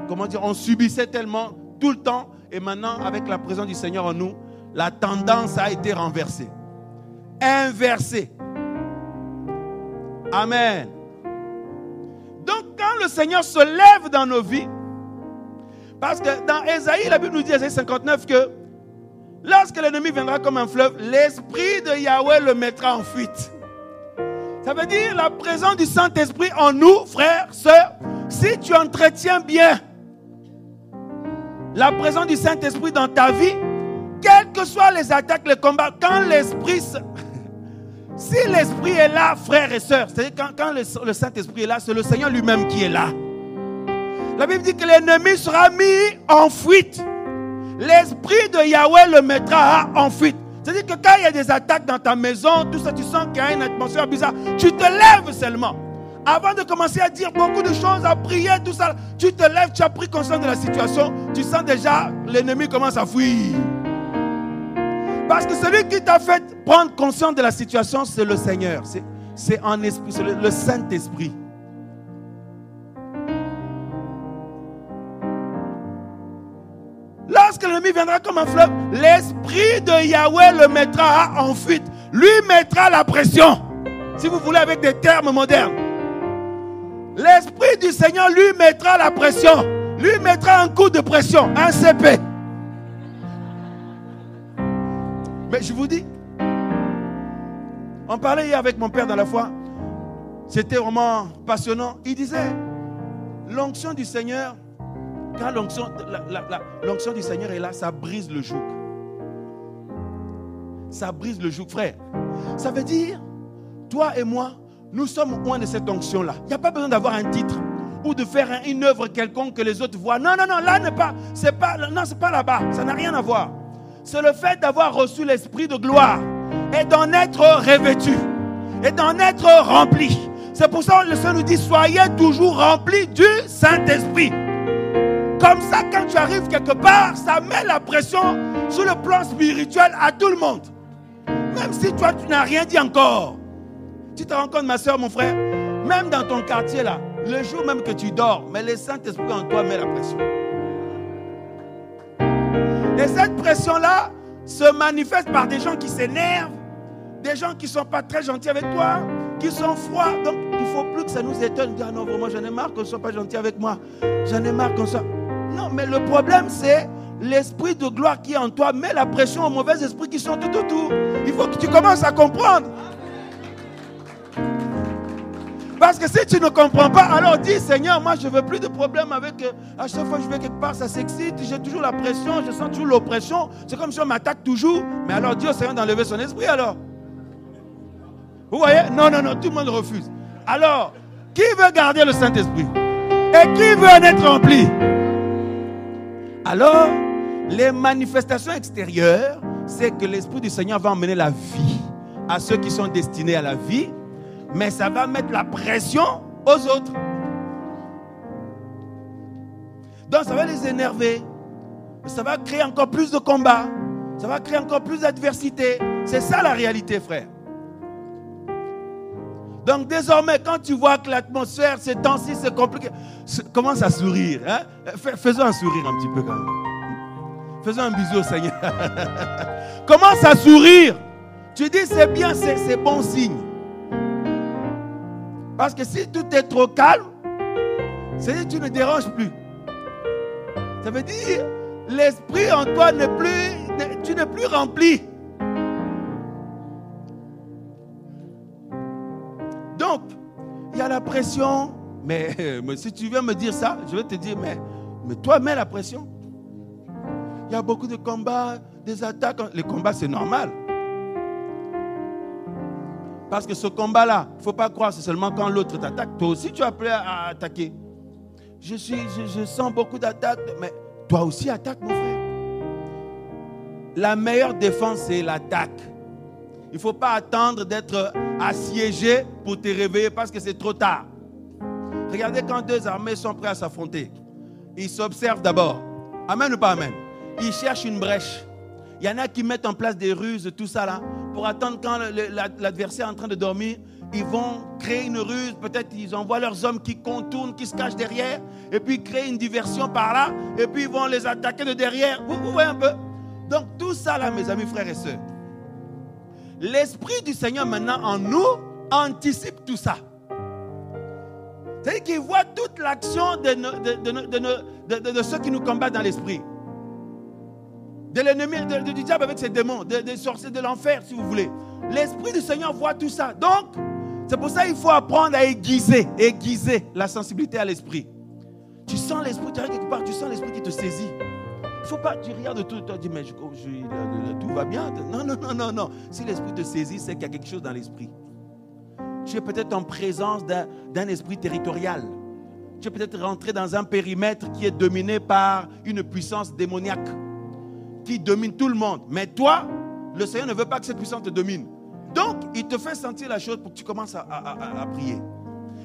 comment dire, on subissait tellement tout le temps. Et maintenant, avec la présence du Seigneur en nous, la tendance a été renversée. Inversée. Amen. Donc, quand le Seigneur se lève dans nos vies, parce que dans Ésaïe, la Bible nous dit, Ésaïe 59, que lorsque l'ennemi viendra comme un fleuve, l'Esprit de Yahweh le mettra en fuite. Ça veut dire la présence du Saint-Esprit en nous, frères, sœurs. Si tu entretiens bien la présence du Saint-Esprit dans ta vie, quelles que soient les attaques, les combats, quand l'Esprit Si l'Esprit est là, frères et sœurs, c'est-à-dire quand le Saint-Esprit est là, c'est le Seigneur lui-même qui est là. La Bible dit que l'ennemi sera mis en fuite. L'Esprit de Yahweh le mettra en fuite. C'est-à-dire que quand il y a des attaques dans ta maison, tout ça, tu sens qu'il y a une atmosphère bizarre, tu te lèves seulement. Avant de commencer à dire beaucoup de choses, à prier, tout ça, tu te lèves, tu as pris conscience de la situation, tu sens déjà l'ennemi commence à fuir. Parce que celui qui t'a fait prendre conscience de la situation, c'est le Seigneur. C'est en esprit, c'est le Saint-Esprit. Lorsque l'ennemi viendra comme un fleuve, l'Esprit de Yahweh le mettra en fuite. Lui mettra la pression. Si vous voulez avec des termes modernes. L'Esprit du Seigneur lui mettra la pression. Lui mettra un coup de pression, un CP. Mais je vous dis, on parlait hier avec mon père dans la foi. C'était vraiment passionnant. Il disait, l'onction du Seigneur, quand l'onction du Seigneur est là, ça brise le joug. Ça brise le joug, frère. Ça veut dire, toi et moi, nous sommes loin de cette onction-là. Il n'y a pas besoin d'avoir un titre ou de faire une œuvre quelconque que les autres voient. Non, non, non, là, c'est pas là-bas. Ça n'a rien à voir. C'est le fait d'avoir reçu l'Esprit de gloire et d'en être revêtu et d'en être rempli. C'est pour ça que le Seigneur nous dit, soyez toujours remplis du Saint-Esprit. Comme ça, quand tu arrives quelque part, ça met la pression sur le plan spirituel à tout le monde. Même si toi, tu n'as rien dit encore. Tu te rends compte, ma soeur, mon frère, même dans ton quartier là, le jour même que tu dors, mais le Saint-Esprit en toi met la pression. Et cette pression-là se manifeste par des gens qui s'énervent, des gens qui ne sont pas très gentils avec toi, qui sont froids. Donc, il ne faut plus que ça nous étonne. Ah non, vraiment, j'en ai marre qu'on ne soit pas gentil avec moi. J'en ai marre qu'on soit... Non, mais le problème, c'est l'esprit de gloire qui est en toi met la pression aux mauvais esprits qui sont tout autour. Il faut que tu commences à comprendre. Parce que si tu ne comprends pas, alors dis, Seigneur, moi je ne veux plus de problème avec... à chaque fois que je vais quelque part, ça s'excite, j'ai toujours la pression, je sens toujours l'oppression. C'est comme si on m'attaque toujours. Mais alors dis au Seigneur d'enlever son esprit alors. Vous voyez? Non, non, non, tout le monde refuse. Alors, qui veut garder le Saint-Esprit? Et qui veut en être rempli? Alors, les manifestations extérieures, c'est que l'Esprit du Seigneur va emmener la vie à ceux qui sont destinés à la vie. Mais ça va mettre la pression aux autres. Donc ça va les énerver. Ça va créer encore plus de combats. Ça va créer encore plus d'adversité. C'est ça la réalité, frère. Donc désormais, quand tu vois que l'atmosphère, ces temps-ci, c'est compliqué, commence à sourire. Hein? Faisons un sourire un petit peu quand même. Faisons un bisou au Seigneur. Commence à sourire. Tu dis c'est bien, c'est bon signe. Parce que si tout est trop calme, c'est-à-dire que tu ne déranges plus. Ça veut dire l'esprit en toi tu n'es plus rempli. Donc, il y a la pression. Mais si tu viens me dire ça, je vais te dire, mais toi mets la pression. Il y a beaucoup de combats, des attaques. Les combats, c'est normal. Parce que ce combat-là, il ne faut pas croire, c'est seulement quand l'autre t'attaque. Toi aussi, tu es appelé à attaquer. Je sens beaucoup d'attaques, mais toi aussi, attaque, mon frère. La meilleure défense, c'est l'attaque. Il ne faut pas attendre d'être assiégé pour te réveiller parce que c'est trop tard. Regardez quand deux armées sont prêtes à s'affronter. Ils s'observent d'abord. Amen ou pas amen? Ils cherchent une brèche. Il y en a qui mettent en place des ruses, tout ça là, pour attendre quand l'adversaire est en train de dormir. Ils vont créer une ruse, peut-être ils envoient leurs hommes qui contournent, qui se cachent derrière, et puis créer une diversion par là, et puis ils vont les attaquer de derrière. Vous voyez un peu? Donc tout ça là, mes amis, frères et sœurs, l'Esprit du Seigneur maintenant en nous anticipe tout ça. C'est-à-dire qu'il voit toute l'action de ceux qui nous combattent dans l'esprit. De l'ennemi, du diable avec ses démons, des sorciers de l'enfer, si vous voulez. L'Esprit du Seigneur voit tout ça. Donc, c'est pour ça qu'il faut apprendre à aiguiser la sensibilité à l'esprit. Tu sens l'esprit, tu arrives quelque part, tu sens l'esprit qui te saisit. Il ne faut pas, tu regardes tout, tu dis, mais tout va bien. Non. Si l'esprit te saisit, c'est qu'il y a quelque chose dans l'esprit. Tu es peut-être en présence d'un esprit territorial. Tu es peut-être rentré dans un périmètre qui est dominé par une puissance démoniaque qui domine tout le monde. Mais toi, le Seigneur ne veut pas que cette puissance te domine. Donc, il te fait sentir la chose pour que tu commences à prier.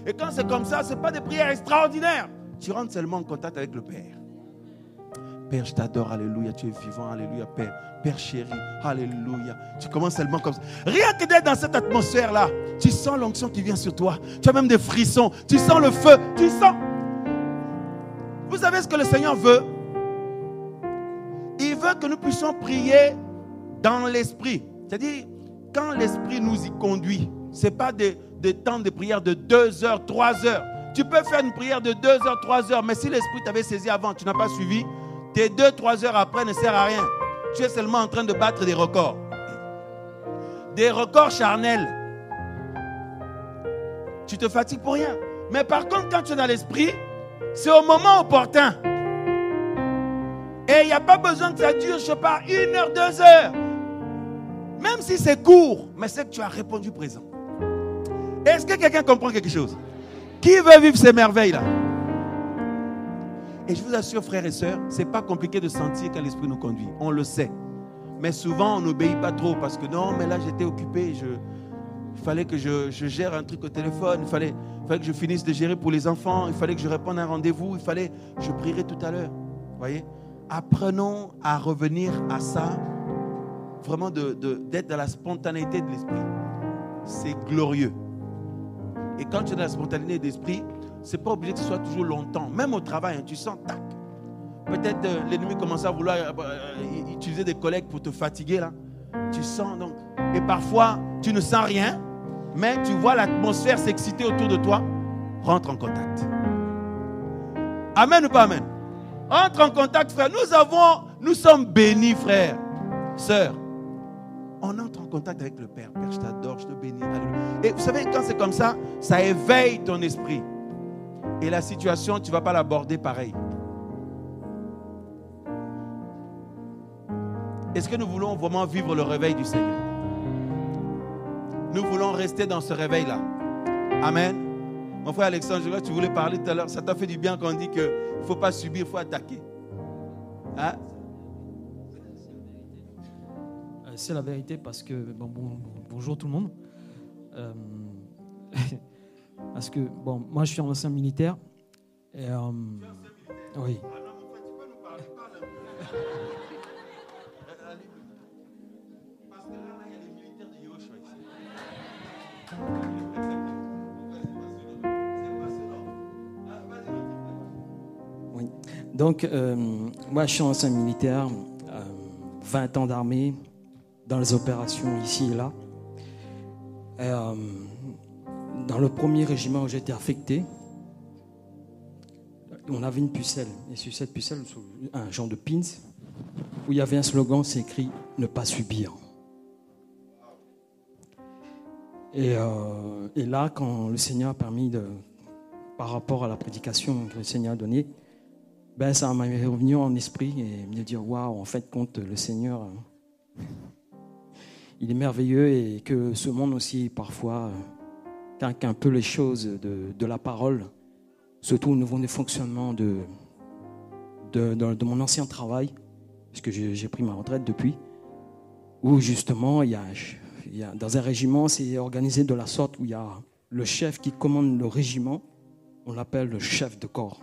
Et quand c'est comme ça, ce n'est pas des prières extraordinaires. Tu rentres seulement en contact avec le Père. Père, je t'adore, alléluia, tu es vivant, alléluia, Père. Père chéri, alléluia. Tu commences seulement comme ça. Rien que d'être dans cette atmosphère-là, tu sens l'onction qui vient sur toi. Tu as même des frissons, tu sens le feu, tu sens. Vous savez ce que le Seigneur veut? Il veut que nous puissions prier dans l'esprit. C'est-à-dire, quand l'esprit nous y conduit, ce n'est pas des temps de prière de 2 heures, 3 heures. Tu peux faire une prière de 2 heures, 3 heures, mais si l'esprit t'avait saisi avant, tu n'as pas suivi, tes 2-3 heures après ne servent à rien. Tu es seulement en train de battre des records. Des records charnels. Tu te fatigues pour rien. Mais par contre, quand tu es dans l'esprit, c'est au moment opportun. Et il n'y a pas besoin que ça dure, je ne sais pas, 1 heure, 2 heures. Même si c'est court, mais c'est que tu as répondu présent. Est-ce que quelqu'un comprend quelque chose? Qui veut vivre ces merveilles-là? Et je vous assure, frères et sœurs, ce n'est pas compliqué de sentir quand l'esprit nous conduit. On le sait. Mais souvent, on n'obéit pas trop parce que non, mais là, j'étais occupé. Il fallait que je gère un truc au téléphone. Il fallait que je finisse de gérer pour les enfants. Il fallait que je réponde à un rendez-vous. Je prierai tout à l'heure. Vous voyez? Apprenons à revenir à ça. Vraiment d'être dans la spontanéité de l'esprit. C'est glorieux. Et quand tu es dans la spontanéité d'esprit, ce n'est pas obligé que ce soit toujours longtemps. Même au travail, hein, tu sens, tac. Peut-être l'ennemi commence à vouloir utiliser des collègues pour te fatiguer. Là. Tu sens donc. Et parfois, tu ne sens rien, mais tu vois l'atmosphère s'exciter autour de toi. Rentre en contact. Amen ou pas amen? Entre en contact, frère. Nous sommes bénis, frère, sœurs. On entre en contact avec le Père. Père, je t'adore, je te bénis. Alléluia. Et vous savez, quand c'est comme ça, ça éveille ton esprit. Et la situation, tu ne vas pas l'aborder pareil. Est-ce que nous voulons vraiment vivre le réveil du Seigneur? Nous voulons rester dans ce réveil-là. Amen. Mon frère Alexandre, je vois que tu voulais parler tout à l'heure. Ça t'a fait du bien quand on dit qu'il ne faut pas subir, il faut attaquer. Hein? C'est la vérité parce que, bonjour tout le monde. Parce que, moi je suis en ancien militaire. Et, oui. Oui. Donc, moi je suis ancien militaire, 20 ans d'armée, dans les opérations ici et là. Et, dans le premier régiment où j'étais affecté, on avait une pucelle. Et sur cette pucelle, un genre de pins, où il y avait un slogan, c'est écrit « Ne pas subir ». Et là, quand le Seigneur a permis, par rapport à la prédication que le Seigneur a donnée, ça m'a revenu en esprit et me dire « Waouh, en fait, compte le Seigneur, il est merveilleux et que ce monde aussi, parfois, calque un peu les choses de la parole, surtout au niveau du fonctionnement de mon ancien travail, parce que j'ai pris ma retraite depuis, où justement, il y a, dans un régiment, c'est organisé de la sorte où il y a le chef qui commande le régiment, on l'appelle le chef de corps.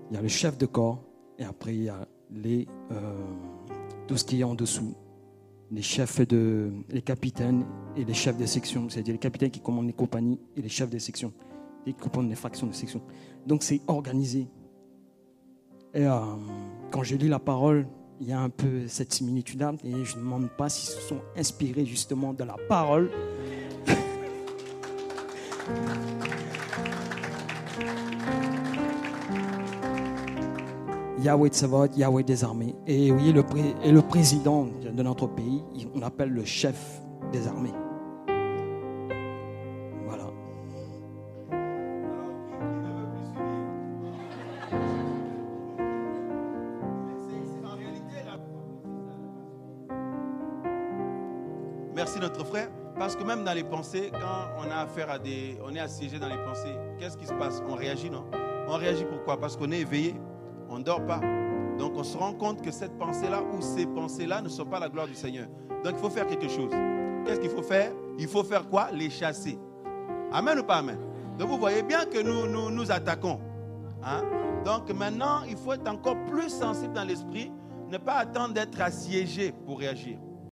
Il y a le chef de corps, et après, il y a tout ce qui est en dessous. Les capitaines et les chefs de section, c'est-à-dire les capitaines qui commandent les compagnies et les chefs de section, qui commandent les fractions de section. Donc c'est organisé. Et quand je lis la parole, il y a un peu cette similitude-là, et je ne me demande pas s'ils se sont inspirés justement de la parole. Yahweh Tsavot, Yahweh des armées. Et oui, le président de notre pays, on l'appelle le chef des armées. Voilà. aussi notre frère, parce que même dans les pensées, quand on a affaire à on est assiégé dans les pensées, qu'est-ce qui se passe? On réagit, non? On réagit pourquoi? Parce qu'on est éveillé, on ne dort pas. Donc on se rend compte que cette pensée-là ou ces pensées-là ne sont pas la gloire du Seigneur. Donc il faut faire quelque chose. Qu'est-ce qu'il faut faire? Il faut faire quoi? Les chasser. Amen ou pas amen? Donc vous voyez bien que nous attaquons. Hein? Donc maintenant, il faut être encore plus sensible dans l'esprit, ne pas attendre d'être assiégé pour réagir.